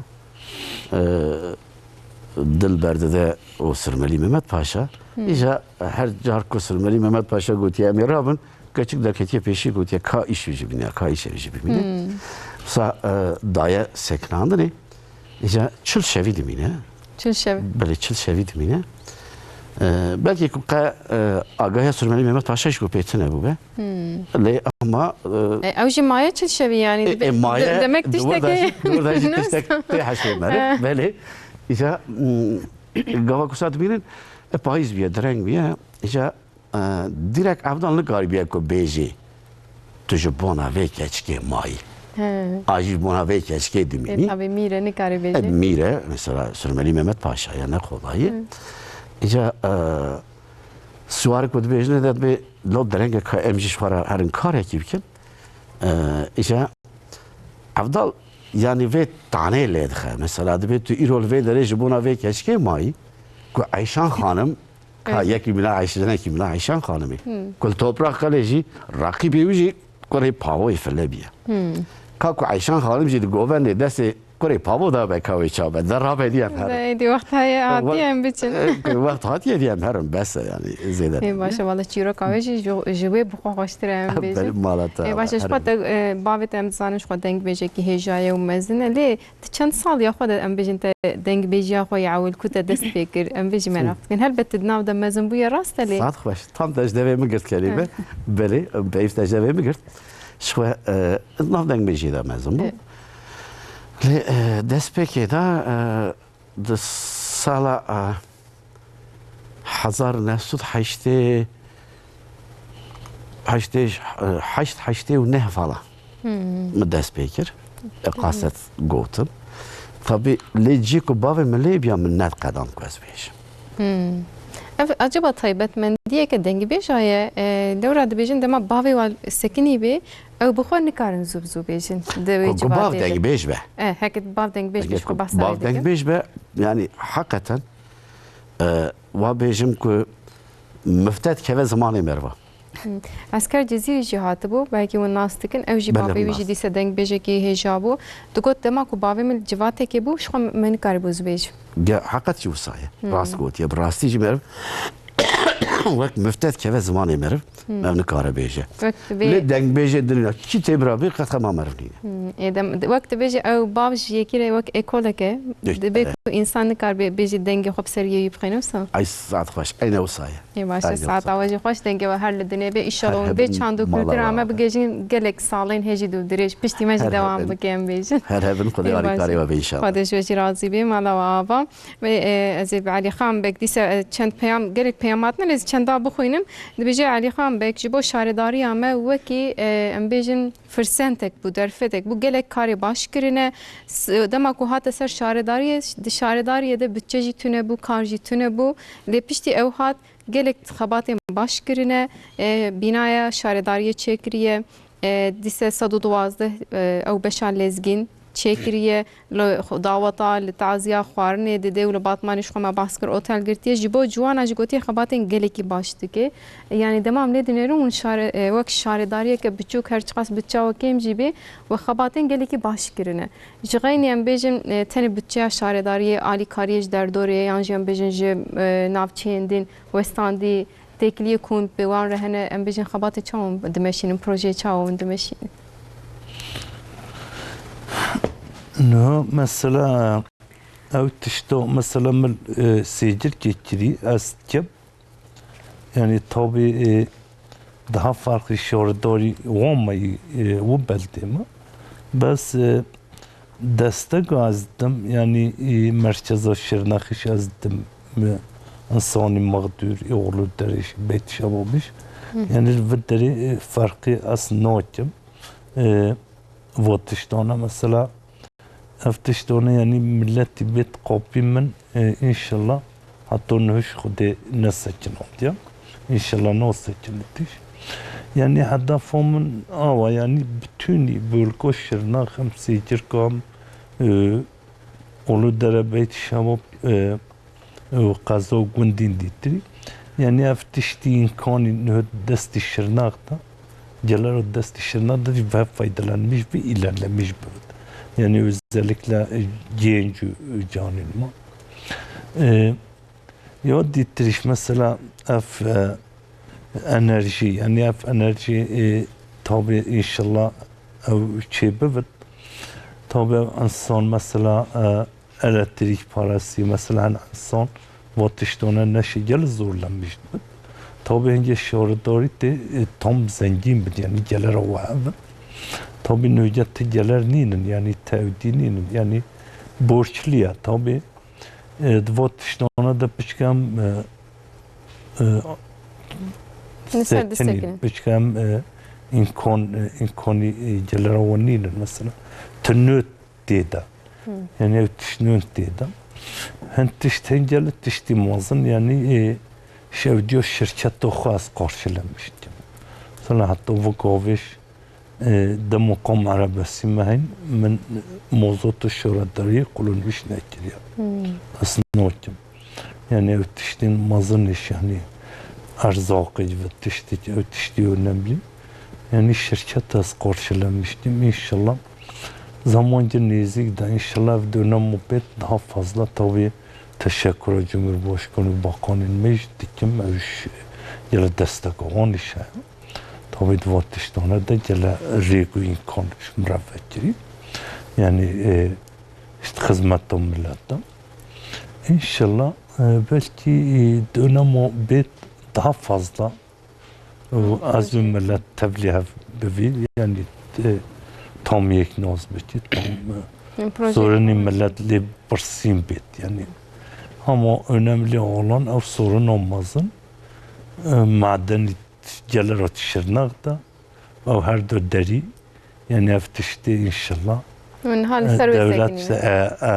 Dilber'de de o Sırmeli Mehmet Paşa İşte her carko Sırmeli Mehmet Paşa gotiye mirabın kaçık da ketiye peşi gotiye ka iş yüzü bine ka iş yüzü bine sa daya seknandı ne İşte çıl şevidi mine چل شب böyle çıl şevidi mine belki kuka agaya Sırmeli Mehmet Paşa iş kopetine bu be ama اوجی مایه چل شبی یعنی demek işte ki Doğru işte haşemler böyle İşte gava kusat binin payız bir drenk bir İşte direkt avdanlık garibiye ko beji tujı bona ve keçke may Ajı bona ve keçke dimini tabii mire ne garibeji Mire mesela Sürmeli Mehmet Paşa'ya ne kolayı İşte suarı kodu bejne de bir lo drenk ka emjiş var herin kar ekibken İşte avdal yani ve tane ledhe mesela de tu irol ve derece buna ve keşke mai ku Ayşan Hanım ka yeki mina Ayşe'den ki mina Ayşan Hanım'ı kul toprak kaleci rakibi uji kore pavo iflebiye ka ku Ayşan Hanım jidi governde dese كوري بابو دا بكاوي شابه درها بديم هرم دی وقت های عادی هم بچن وقت هاتي ديم هرم بس يعني زيادة ای باشه والا چیرو کاوی جوی بخوا خوشتره هم بل بیشن مالتا ای باشه خود باوت ام زانش خود دنگ بیجه کی هجای و مزنه لی چند سال یا خود ام بیجن دنگ بیجه خو یعول کوت دست فکر ام بیجی منافت کن هل بتدناو دم مزن بویا راست لی صاد خوش tam تجدوي مقرت كلمة بلي بيف تجدوي مقرت شو نافدنگ بيجي دا مزمو لي دست بكي دا الصالة حزار نفسود حشتي ونه فالا مدست بيكر قاست قوتم طبي لي جيكو بابي ملي بيا من نات قدام كويس بيش acaba taybet men diye ki dengi beş aya devre de bejin dema bavi wal sekini be ew bixwe nikarin zûb zû bêjin devê كو باف دنگ بيش به heket bav deng beş beş ku bahsa باف دنگ بيش به يعني حقيقة وابيجم كو مفتات كذا زماني مروا asker cezîrî jî hatibû belkî wan nas dikin ew jî Belê bavê wî nas. jî dîse deng bêjekî hêja bû digot dema ku bavê min civateke bû ji xwe me nikaribû zûbêjim حقيقة شو صاير راس قوت يا براستي جي مرف وقت مفتات كذا زماني مرف ما بنكار بيجه wek لي divê دنگ بيجه دنيا كي تبرا بي قد ما مرفني wek dibêje ew bav ji yekî re wek ekoleke dibe ku insan nikar bêjî dengê xwe bi seriyê wî bixîne wisa اي ساعات خوش اين وصايا ê baş Aynen saat öyle. awajî xweş dengê we her li dinê bê îşallah Her bê hebin çand û mala kultur var. me bigêjin gelek salên hêjî dû dirêj piştî me jî Her dewam hebin. bikin bêjin هر هبن خدي على كاري وبي ان شاء الله خودش وجی راضی بیم علاوه آوا و از علی خان بک دیسه چند پیام گرک پیامات نه از چند دا بخوینم دبیجه علی خان بک جبو شارداری آمه وکی ام بیجن فرسنتک بو درفتک بو گلک کاری باش کرینه دما کو هات سر شارداری ده bütçe jî tune bu kar jî tune bu le piştî ew hat gelek xebatên baş kirine binaya şaredariye çekiriye dîse 112 ew beşa lezgîn çekiriye daweta li taziya xwarinê dide û li batmanê ji xwe me behs kir otel girtiye ji bo ciwana ji gotiye xebatên gelekî baş dike yani demam lê dinêrin hûn wek şaredariyeke biçûk her çiqas bi çawekêm jî bê ve xebatên gelekî baş kirine ji xeynî em bêjin tenê bütçeya şaredariyê alîkariyê ji derdorê yan jî em bêjin ji navçeyên din westandî têkiliyê ku bi wan re hene em bêjin xebatê çawa dimeşînin projeyê çawa dimeşînin No mesela ev tişto mesela من seyir geçiri astım yani tabi daha farklı şoradori olmayı o beldim bas destek azdım yani merkez şirnaxiş azdım insanı mağdur oğlu deriş beyt şababiş yani vederi farkı asnoçum واتشتونه مثلا افتشتونه يعني ملتي بيت قوبي من ان شاء الله حتى نهش خدي نسجن ديا ان شاء الله نسجنتش يعني هدفهم من يعني بتوني بالكوشرنا خمسة جركم اولو دربيت شباب وقازو قندين ديتري يعني افتشتي امكاني انه دست الشرناقه Celal'ın dest işlerinden de bir faydalanmış ve ilerlemiş böyle. Yani özellikle genç canlıma. Ya dittiriş mesela enerji yani enerji tabi inşallah çebi tabi insan mesela elektrik parası mesela insan vatıştığına neşe gel zorlanmış. Tabii önce şoradori de tam zengin bir yani gelir o ev. Tabii nöcette gelir ninin yani tevdinin yani borçluya tabii dvat işte ona da pişkam seçeneği pişkam inkoni gelir o ninin mesela tünüt dedi yani ev tünüt dedi. Hentişten gelir tişti mazın yani şevdiyo şirkette khas karşılamıştım. Sonra hatta bu kaviş demokram arabası mehin من موضوع الشرطاري يقولون وش ناكل أصنوتهم يعني تشتين ما ظنش يعني أرزاقي تشتي ونملي يعني الشركات تسقر شلمشتم إن شاء الله zamanca nezik de inşallah dönem muhabbet daha fazla tabii teşekkür Cumhurbaşkanı Bakan'ın mecdikim eviş yala destek olan işe. Tabii dvatiştana da yala regu imkan müreffekiri. Yani işte hizmetten milletten. İnşallah belki dönem muhabbet daha fazla az bir millet tebliğ bevi yani tam yeknoz biti tam sorunu milletle birsin bit yani ama önemli olan o sorun olmasın maden gelir atışırnak da o her deri yani eftişte inşallah devlet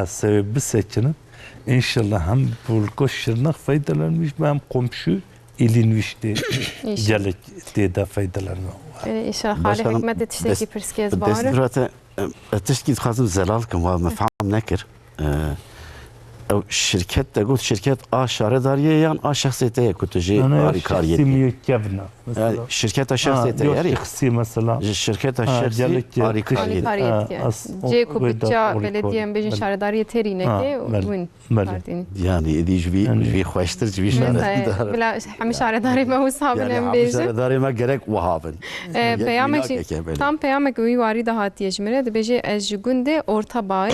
sebebi seçenip inşallah hem bulgoşırnak faydalanmış hem komşu ilinmişti gelecek diye de faydalanma. İnşallah hali hikmet tişteki pirskez بس bağırır. برات تشكي خازم زلال كم ومفهوم نكر او شركت تقول شركت شهرداريه يعني شخصيتيه كنت جي أنا شخصي كاريتي ميكفنا يعني شركت شخصيتيه يعني شخصي مثلا شركت الشخصي Kariyetiye. Ceko bütçe belediye bejin şaredariye terine ki win partini. يعني دي جبي خوشتر جبي شهردار بلا هم şaredari me hesabın يعني em bejin. شهرداري ما gerek وهابن Tam peyamek wî warî da hatiye jmire dibêje ez ji gundê orta bay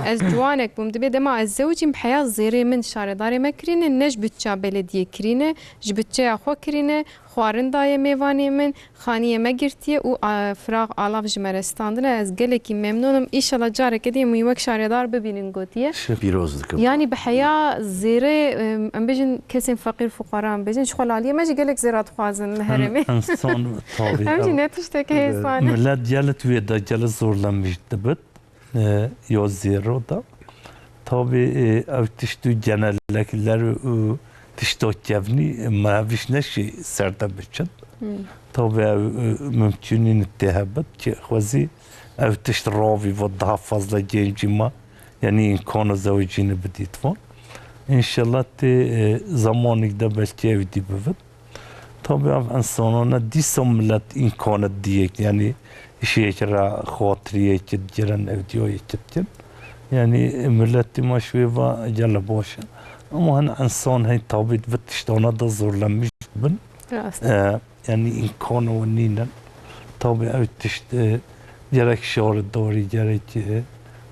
ez ciwanek bûm dibe dema ez zewcîm heya zêrê min şaredarê me kirîne ne ji bütçe belediye kirîne ji bütçeya xwe kirîne xwarin daye mêvanê min xaniyê me girtiye û firaq alav ji me re standine ez gelekî memnûnim îşallah carekê dî wî wek şaredar bibînin gotiye بيروز دكم yani bi heya zêrê em bêjin kesên feqîr fuqaran bêjin ji xwe laliyê me jî gelek zêra dixwazin li herêmê insan em jî tabii ne tiştekî hêsane millet gelet ve da gelet zorlanmış dibit ya zero da tabii ev tiştü genellikler tiştü kevni maviş neşi serde biçin tabii ev mümkünün ittihabet ki xwazi ev tişt ravi ve daha fazla gencima yani imkanı zavcini bedit var inşallah te zamanında belki ev dibivit tabii ev insanına disam millet imkanı diyek yani işe خاطریه که جرن اودیوی کتن یعنی ملتی ماشوی و جل باشه اما هن انسان هی تابید و تشتانه دا زورلمیش بن یعنی این کانو و نینن تابی او تشت جرک شار داری جرک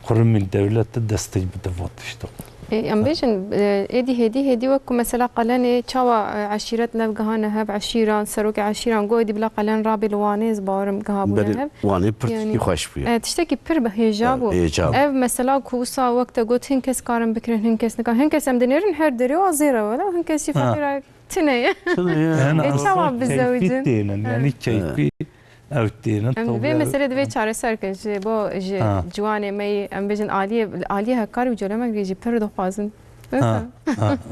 قرمین دولت دستج بده و تشتان ام بيجن ايدي هدي وكو مثلا قلن تشوا عشيرتنا بقهانا هب عشيران سروك عشيران قودي بلا قلن رابي لوانيز بارم قهابونا هب واني برتي خوش بيه تشتكي بير بهيجابو اف مثلا كوسا وقت قلت هنكس كارم بكرن هنكس نكا هنكس ام دنيرن هر دري وزيرا ولا هنكس يفكر تنيه انا تشوا بالزوجين يعني كيفي او تينا ام بي مسألة دبي چاره سر که جه با جوانه می ام بيجن عالیه هکاری و جلوه مگری جه پر دو خوازن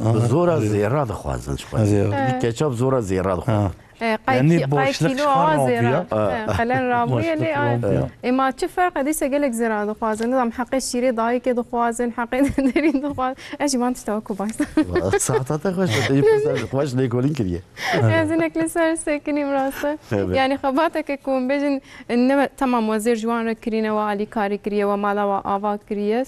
زورا زيرا دخوازن شوي كاتشوب زورا زيرا دخوازن قای کیلو آزیرا قلن رابوی لی اما چه فرق دیسه گلک زیرا دخوازن نظام حق شیری دایی که دخوازن حق درین دخواز اجی من تشتوا کوباس ساعات خوش بده خوش لیکولین کریه ازینک لسر سکنیم راسته یعنی خباته که کون بجن انما تمام وزیر جوان را کرینه و علی کاری کریه و مالا و آوا کریه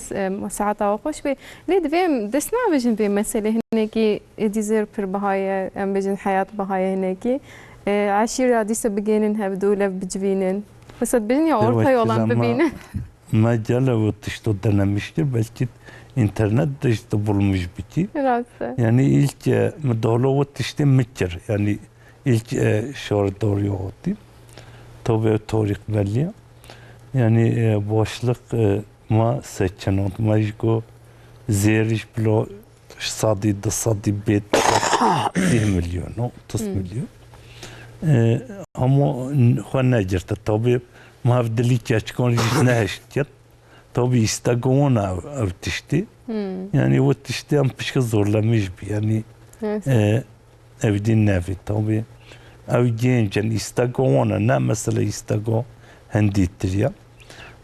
ساعات و خوش به لید ویم دسنا بجن به مسئله هنگی ادیزر پر بهای ام بجن حیات بهای هنگی عشيرة ديسة بجينن هبدولة بجبينن بس بجني أورطة يولان ببينن ما جالا وتشتو denemiştir belki internette işte bulmuş biti. Yani ilk müdahale işte mikir yani ilk şor doğru oldu. Tabii tarih belli. Yani başlık ma seçen oldu. Majko zeriş blo sadi bet 10 milyon 30 milyon. Ama خواهن نجرت طبيب ما بدلي كأشكون نهشتيت طبيب يستقون أو تشتي يعني وتشتي أم بشكل زور لمش بي يعني أبدين نافي طبيب أو جين جن يستقون أنا مثلا يستقون هندي تريا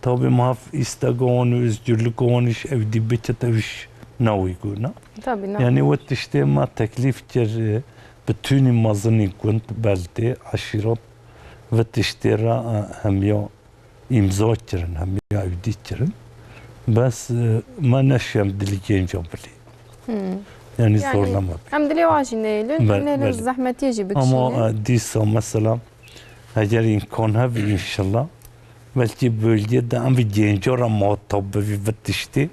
طبيب ما يستقون ويزجرلكونش أبدي بيتش ناوي يقولنا يعني وتشتي ما تكليف جر bütün mazını kunt belki aşiret ve tiştera hem ya imza kirin hem evdi kirin. Bas ma neşyem dili genç abili. Yani zorlama. Hem dili vajin neylün, Bəli, neylün bəli. zahmetiye ji bikşine. Ama diyse mesela eğer imkan hev inşallah belki bölgede hem bir genç ara muhatap bevi vettişti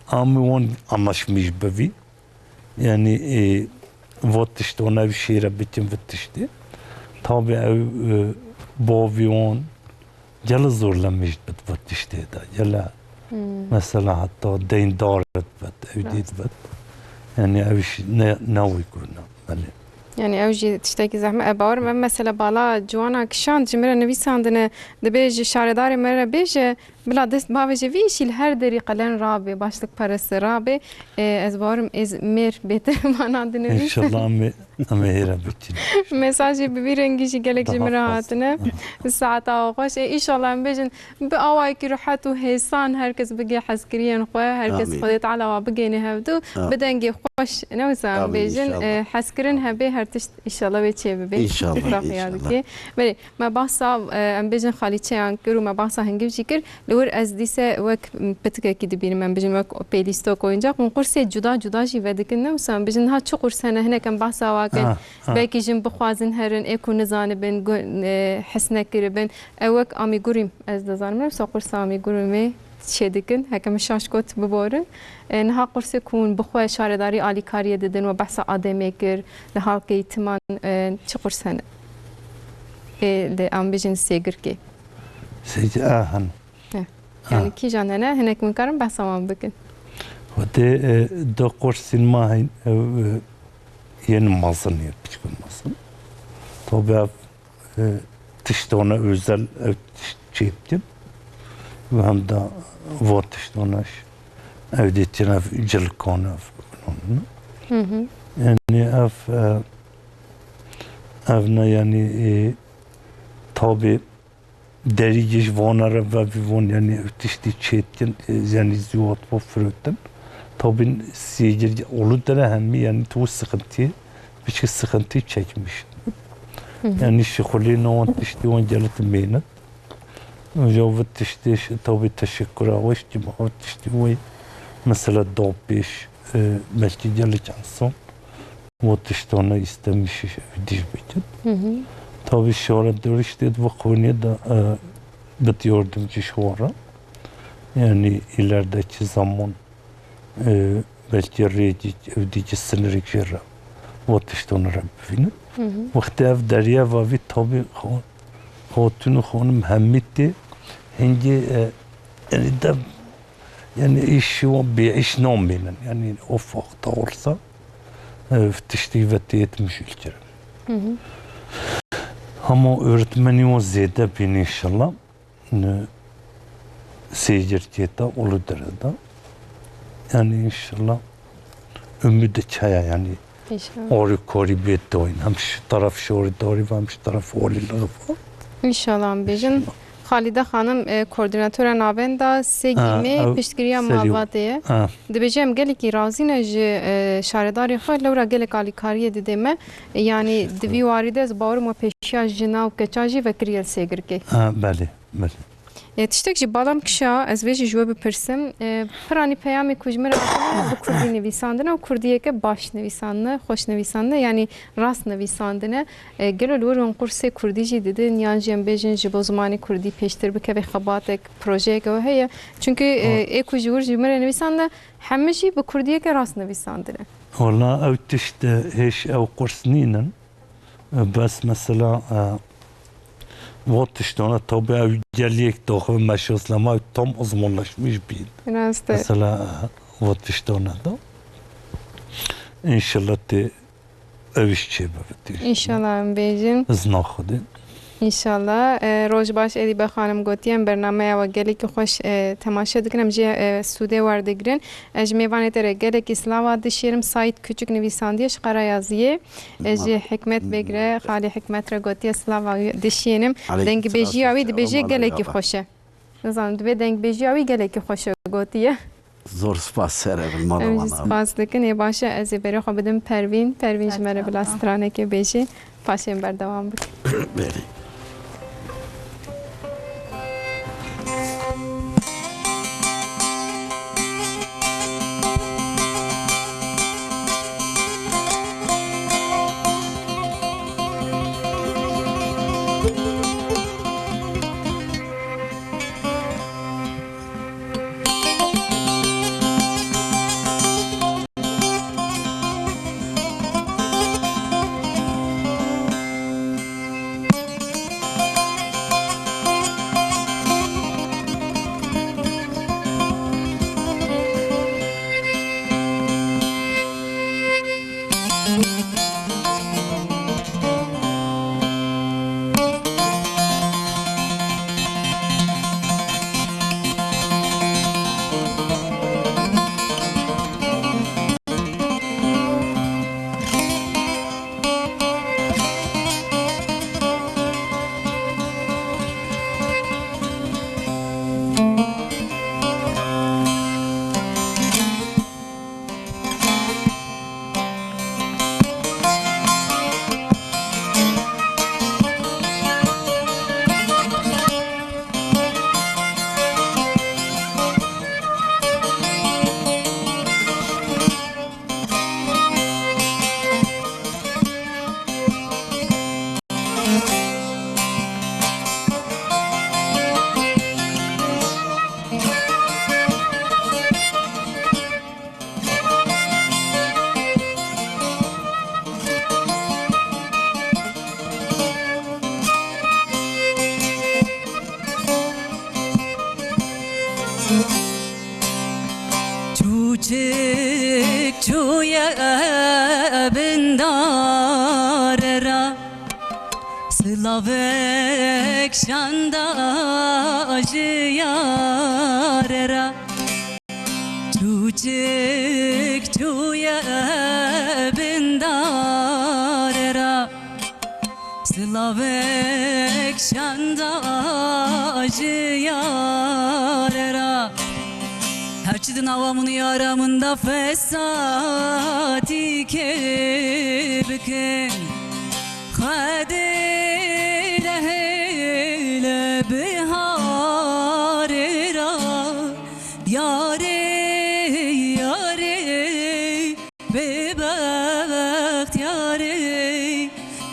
ama on anlaşmış bevi yani vettişti ona bir şehre bitim vettişti tabi ev bavi on jala zorlanmış vettişti da jala mesela hatta deyindaret vet evdiyet vet yani ev ne uykuna beli. Yani ev jî tiştekî zehmet ebawer me mesela bala ciwana kişan ji me re nivîsandine dibe ji şaredarê me re bêje bila dest bavê ji vî îşî li her derî qelen rabe başlık parası rabe ez bawerim ez mêr bêtir mana dinivîsim. İnşallah ama hera bitin. Mesajê bi vî rengî jî gelek ji me re hatine saeta xweş înşallah em bêjin bi awayekî rihet û hêsan herkes bige hezkiriyên xwe herkes Amin. Xwedê Teala ve bigêne hevdû bi dengê xweş ne wisa em Amin, bêjin inşallah. hezkirin hebe her tişt înşallah wê çê bibe. İnşallah, İtirafîya inşallah. dike. Belê me bahsa em bêjin xalîçeyan kir û me bahsa hingiv jî kir li wir ez dîse wek pitikekî dibînim em bêjin wek pêlîstok oyuncak û qursê cuda cuda jî vedikin ne wisa em bêjin ha çi qurs hene hinek em bahsa wakin belkî jin bixwazin herin ê ku nizanibin hes nekiribin ew wek amîgurîm ez dizanim ne wisa qursa amîgurîmê çê dikin hekem şaş got biborin niha qursê ku hûn bixwe şaredarî alîkariyê didin ve behsa ademê kir li halkê timan çi qurs hene li em bêjin sêgirkê Seyce ahan. yani kîjan hene hinek min karin behsa wan bikin. Ve de da kursin mahin yeni mazın yapıcık olmasın. Tabi tişte ona özel çektim. Ve hem de vat tişte ona evde için ev cılkanı yani evne yani tabi dericiş vanara ve von yani tişte çektim yani ziyat bu frütten. Tabi seyirci olur da hem yani tu sıkıntı bir şey sıkıntı çekmiş. Yani şıkuli ne işte on gelet meynet. Javut işte tabi teşekkür ağaç cemaat işte ve mesela dopiş belki gelet insan o işte ona istemiş diş biçim. Tabi şöyle diyor işte bu konuya da bitiyordum ki şöyle yani ilerideki zaman belki rejik evdeki sınırı kira o işte onu Rabbine vakti ev derya ve tabi hatunu hanım hemmitti hinci yani de yani iş o bir iş nominen yani o fakta olsa tişti ve tiyetmiş ülkere ama öğretmeni o zede bin inşallah seyirciyete olur derede yani inşallah ümidi çaya yani İnşallah. ori kori biyette oyun hem şu taraf şori doğru hem şu taraf olileri var. İnşallah em bêjin Halide Hanım koordinatör navenda segîmê piştgiriya malbatê dibêje em gelekî razî ne ji şaredarê xwe lewra gelek alîkariyê dide me yani di vî warî de ez bawerim we pêşiya jina û keça jî vekiriye li sêgirkê. Belê belê. Tiştek ji balam kişa ez vê jî ji we bipirsim piranî peyamê ku ji me re hatine bi Kurdî nivîsandine û Kurdiyeke baş nivîsandine xweş nivîsandine yani rast nivîsandine gelo li wir hûn qursê Kurdî jî didin yan jî em bêjin ji bo zimanê Kurdî pêştir bikeve xebatek projeyeke we heye çünkü ê ku ji wir ji me re nivîsandine hemî jî bi Kurdiyeke rast nivîsandine. Valla ev tişte hiç ev kurs ninin bes mesela Vot işte ona tabi ev geliyek doğu meşhuslama tam uzmanlaşmış bir. Rast Mesela vot işte ona da. İnşallah de ev işçi evet. İnşallah em bêjin. Znaxdı. İnşallah rojbaş Edibe Hanım gotiyen bernameya ve gelek hoş temaşa dikin em jî Sûdê werdigirin ez ji mêvanê te re gelek îslava dişêrim Saîd Küçük nivîsandiye ji Qarayaziyê ez jî Hikmet Bêgre Xalî Hikmet re gotiye slava dişênim dengbêjiya wî dibêje gelekî xweş e nizanim divê dengbêjiya wî gelekî xweş e gotiye Zor spas serevin mala em jî bana. spas dikin ê baş e ez ê berê xwe bidim Pervîn ji me re bila stranekê bêje paşên berdewam bikin. Beri. çuya bindarera Slavek şanda jiyarera Çuçik çuya bindarera Slavek şanda jiyarera Herçidin avamını yaramında fesati kebikin Khadile hele biharira Yare yare bebaht yare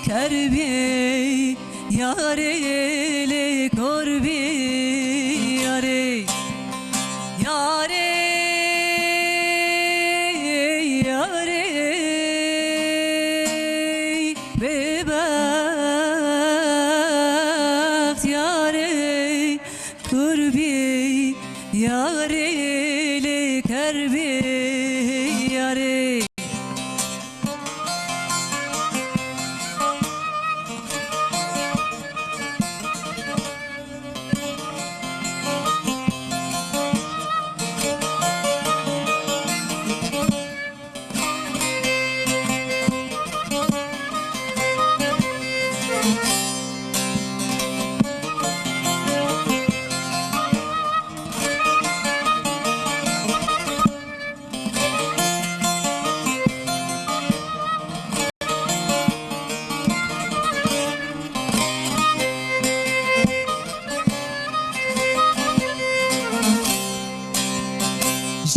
Kerbi yare le korbi yare Yare yare bebaht yare kurbi yare le kerbi yare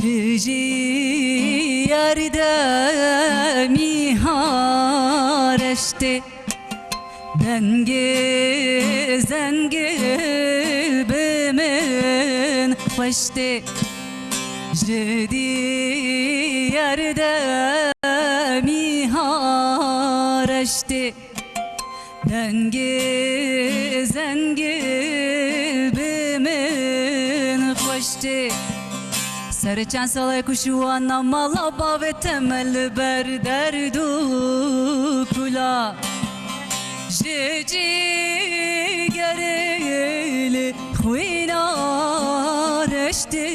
Cici yerde mihareşti Denge zenge bemen hoşti Cici yerde mihareşti Denge zenge bemen hoşti سر چند سال کشوان مالا با و تمل بر دردو کلا جیجی گریل خوینا رشته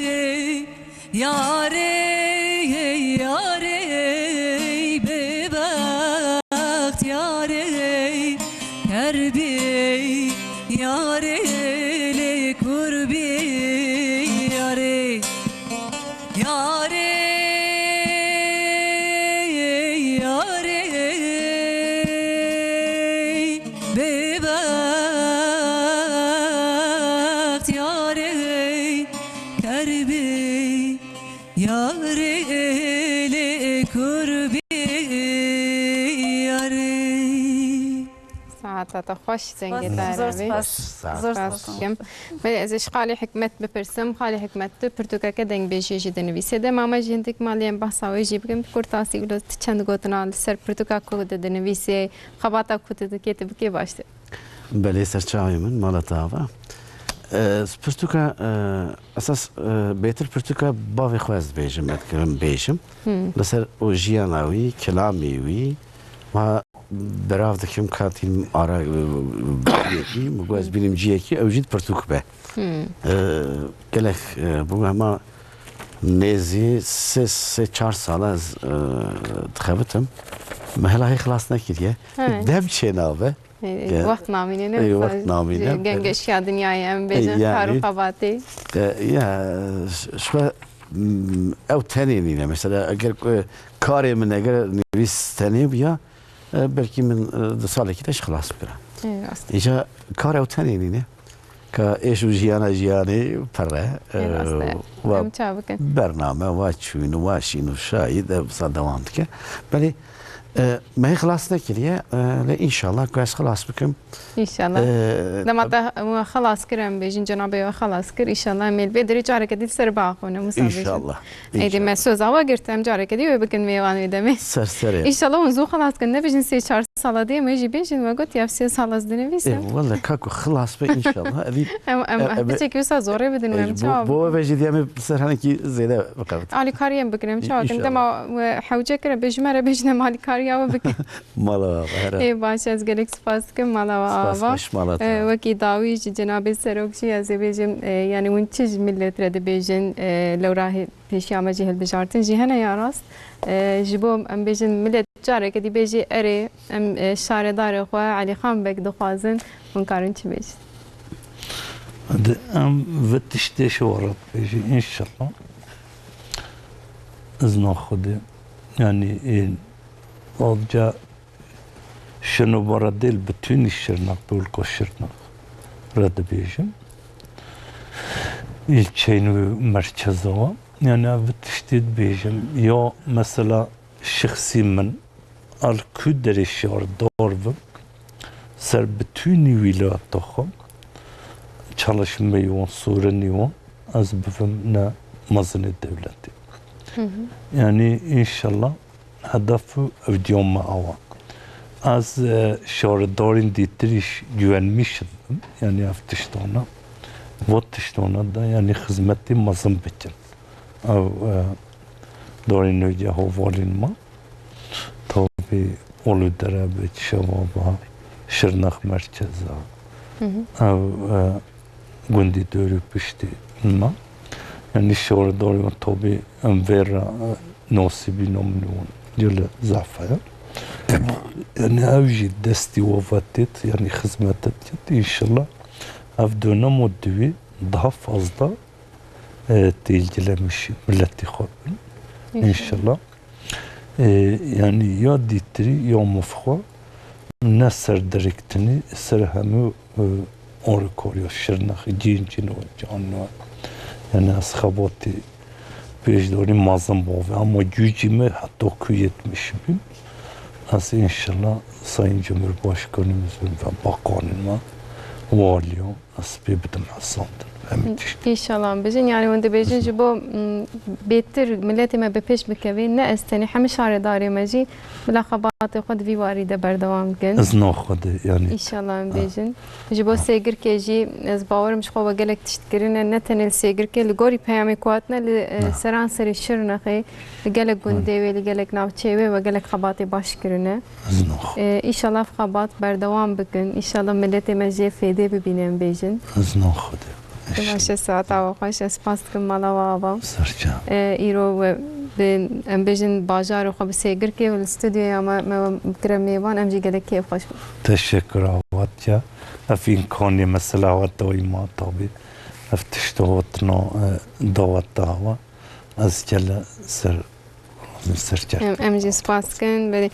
یاره یاره ببخت یاره کربی یاره لکربی یاره Yare, yare, bebaht yare, kerbi yare, le kurbi yare. ساعتها خوش زنگی زور داره سپاس زور سپاس سپاس کم ولی ازش خالی حکمت بپرسم خالی حکمت تو پرتوکا که دنگ بیشی جدی نویسه ده ماما جندک مالیم بحث آوی جیب کم کرتاسی ولو چند گوتنا سر پرتوکا کود ده نویسه خباتا کود ده کتب کی باشته بله سرچاوی من مالتاوا پرتوکا اساس بهتر پرتوکا باوی خواست بیشم اتکرم بیشم لسر او جیاناوی کلامیوی و براف دکیم کاتیم آرا بیکی مگوز بینیم جیکی اوجید پرتوک به گلک بگم ما نزی سه چهار سال از تخبتم مهلا خلاص نکردیه دم چه ناوه وقت نامینه نه وقت نامینه گنگش یا دنیای ام بیشن کارو خباتی یا شو او تنینه مثلا اگر کاری من اگر نویس تنی بیا belki من دو سال کیش خلاص بکرم. اینجا کار اوتانی نه که ایش و جیانی پره و برنامه و چون و شین و شاید صد دوام که ولی ما هي خلاص نكريه لا إن شاء الله كويس خلاص بكم إنشالله لما خلاص كرم بيجين جنابي خلاص كر إن شاء الله ميل بدري جارة كدي سر باقونا إن مسابقة شاء الله أيدي ما سوزا وقرتم جارة كدي وبكن ميوان ويدمي سرسري إن شاء الله ونزو خلاص كنا بيجين سي شهر صلاة دي ما يجي بيجين وقت يفسي خلاص دني بيسا والله كاكو خلاص بي إن شاء الله أبي بتشك يوسا زوري بدن وهم بو بيجي ديامي بصير هناكي زيادة بقرت علي كاريم بكرم شو إن شاء كنت ما حوجة كره بيجمرة بيجنا مالي كاريا وبكن مالا هرا إيه باش از گلک سپاس کم مالا و سپاس آوا باش مالا وکی داویج جناب سروکشی از بیجم یعنی اون چیز ملت رد بیجن لو راه پیشی آمجی هل بجارتن جهنه یاراست جبوم ام بیجن ملت جاره کدی بیجی اره ام شاردار خو علی خان بک دخوازن اون کارن چی بیج هذا أم فتشتش ورد بيجي إن شاء الله إذن خدي يعني إن أرجع شنو بردل بتوني الشرناق بقول كشرناق رد بيجم الشيء مركزه يعني فتشتد بيجم يا مثلا شخصي من الكدر الشعر دارب سر بتوني ولايات تخم çalışmayı on sorunu on az bifim mazını devleti. Yani inşallah hedefi evdiyonma ava. Az şardarin ditiriş güvenmişim. Yani aftıştana. Vattıştana da yani hizmeti mazın bitin. Av darin öce havalin tabi olu derebe şevaba şırnak merkezi. Av gundi dörü pişti ma. Yani şardarin tabi envera nasibi nomnun. Jüle zafaya. Yani evji desti vafatet yani hizmet etket inşallah ev dönem o düvi daha fazla ilgilenmiş milleti xabın inşallah yani ya ditri ya mufxa ne serdirektini serhemi onu koruyor şırnak cincin o canlı yani ashabati bejdori mazım bu ama gücümü hatta kuyetmiş bin. Az inşallah Sayın Cumhurbaşkanımızın ve bakanıma valiyom nasip edelim Hasan'dır. İnşallah bejin yani önde bejin ji bo beter milletime be peş bikevin ne esteni hem şaredari meci bila xabat xod vivari de berdewam gen. Ez naxwede yani. İnşallah bejin. Ji bo segir ke jî ez bawerim ji xwe gelek tiştkirine ne tenel segir ke li gorî peyamê kuatne li seran serê şirnexê li gelek gundê wê li gelek navçeyê wê ve gelek xebatê baş kirine. Ez naxwede. İnşallah xebat berdewam bikin. İnşallah milletê me jê fêdê bibînin bejin. Ez naxwede. باشه ساعت و خوش اسپاس کم مالا و آبا سرچه ایرو به ام بجن بازار و خب سیگر که ول استودیو یا ما بکرم میوان ام جی گله کیف خوش تشکر آواتیا افین کانی مثلا آوات دوی ما طابی افتشت آواتنا دعوت دعوه از جل سرچه ام جی سپاس کن ولی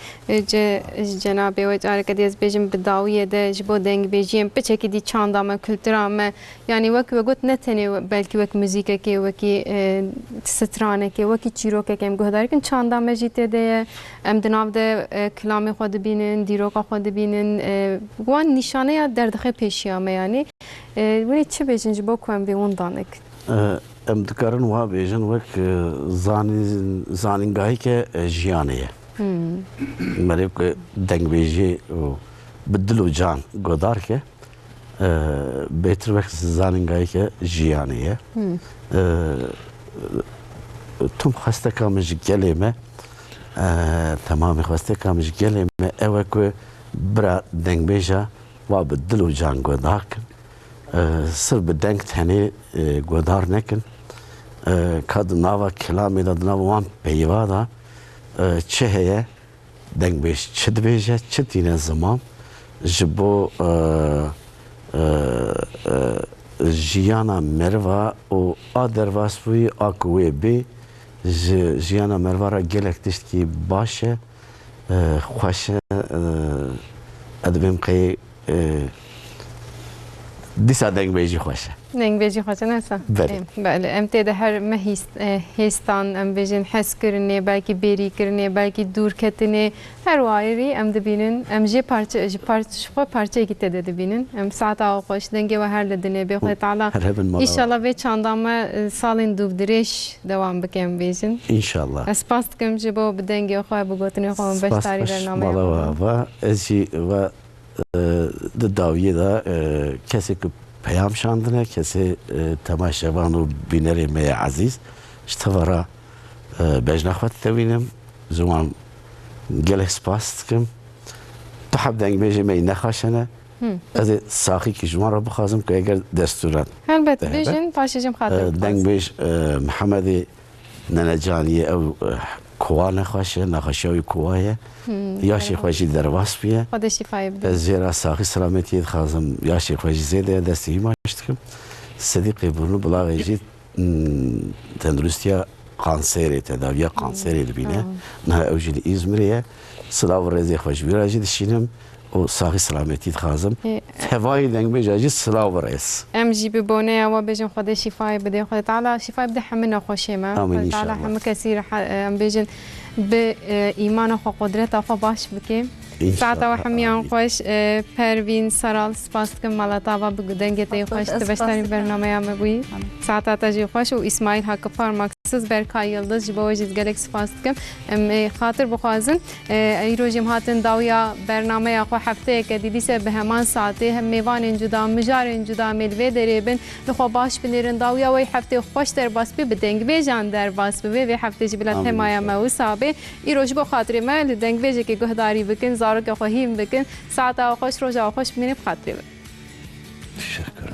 جناب و جاره کدی از بجن بداویه ده جبو دنگ بجیم بچه دی چاندامه کلترامه yani وکی وگوت نتنی بلکی وک موزیکه که وکی سترانه که وکی چیروکه که ام گهداری کن چاندامه جیته ده ام دناو ده کلامی خود بینن دیروکا خود بینن وان نشانه یا دردخه پیشیامه yani ولی چه بجن جبو کوام بیون دانک ام دکارن وها بیجن وک زانینگاهی که جیانیه مریب که دنگ بیجی بدل و جان گودار که بهتر وقت زانینگاهی که جیانیه تم خواسته کامش گلیمه تمام خواسته کامش گلیمه اوه که برا دنگ بیجا و بدل و جان گودار کن سر بدنگ تنی گودار نکن کاد ناوا کلامی داد ناوا وان پیوا دا چه هیه دنگ بیش چد بیجه چد اینه زمان جبو جیانا مروا و آدر واسوی آکوی بی جیانا مروا را گلک تشت کی باشه خوشه ادبیم که دیسا دنگ بیجی خوشه دنگ بیجی خوشه نسا بله. بله ام تیده هر هستان ام بیجن حس کرنه بلکه بری کرنه بلکه دور کتنه هر وایری ام دبینن ام جی parça gitti de dibinin ام ساعتا خوش دنگی و هر لدنه به خدا تعالی هر هبن مالا İnşallah ve çandama salin dubdireş devam bekem bejin. انشالله Espas kem ji bo bedenge xwe bu gotine xwe beş سپاس tarî باش bername. مالا و ازی و داویه دا کسی که پیام شاندنه کسی تماشاوان و بینری می عزیز اشتوارا بجنا خود توینم زمان گله سپاس کم تو حب دنگ بیجی می نخاشنه از ساخی که شما را بخوازم که اگر دستورات Elbette bejin paşacım xatir. دنگ بیج محمد ننجانی او کوه نخواشه نخواشوی کوه یا شیخ وجی درواس بیه Xwedê şifayê bide. زیرا ساخی سلامتی خازم یا شیخ وجی زیده دستی ماشتکم صدیقی برنو بلاغی جید تندرستیا قانسری تداویا قانسری دبینه نه اوجین İzmir'e سلاو رزی خوش بیراجی دشینم o sahi سلامتی خازم هوای دنگ بیجاجی سلاو رئیس Em jî bi bonêya we bêjin Xwedê şifayê bide. Xwedê teala şifayê bide hemîna xweşê me. Amin Xwedê teala inşallah. hemû kesî em bêjin bi îmana xwe qudreta xwe baş bike. ساعتا و همیان خوش پروین سرال سپاس کم مالتا و بگدنگی تی خوش تبشتری برنامه هم بوی ساعتا تجی خوش و اسماعیل حقفار مکسوس برکای یلدز جبوی جد گلک سپاس کم خاطر بخوازن ای روزیم هاتن داویا برنامه خو هفته که دیدی سه به همان ساعته هم میوان جدا مجار جدا ملوه دریبن لخو باش بنیرن داویا و هفته خوش در باس بی بدنگ بیجان در باس بی و هفته جبلت همایا موسابه ای روز بو خاطر ما لدنگ بیجه که گهداری بکن زارو که خواهیم بکن ساعت خوش روز خوش بینیم خاطری Teşekkür ederim.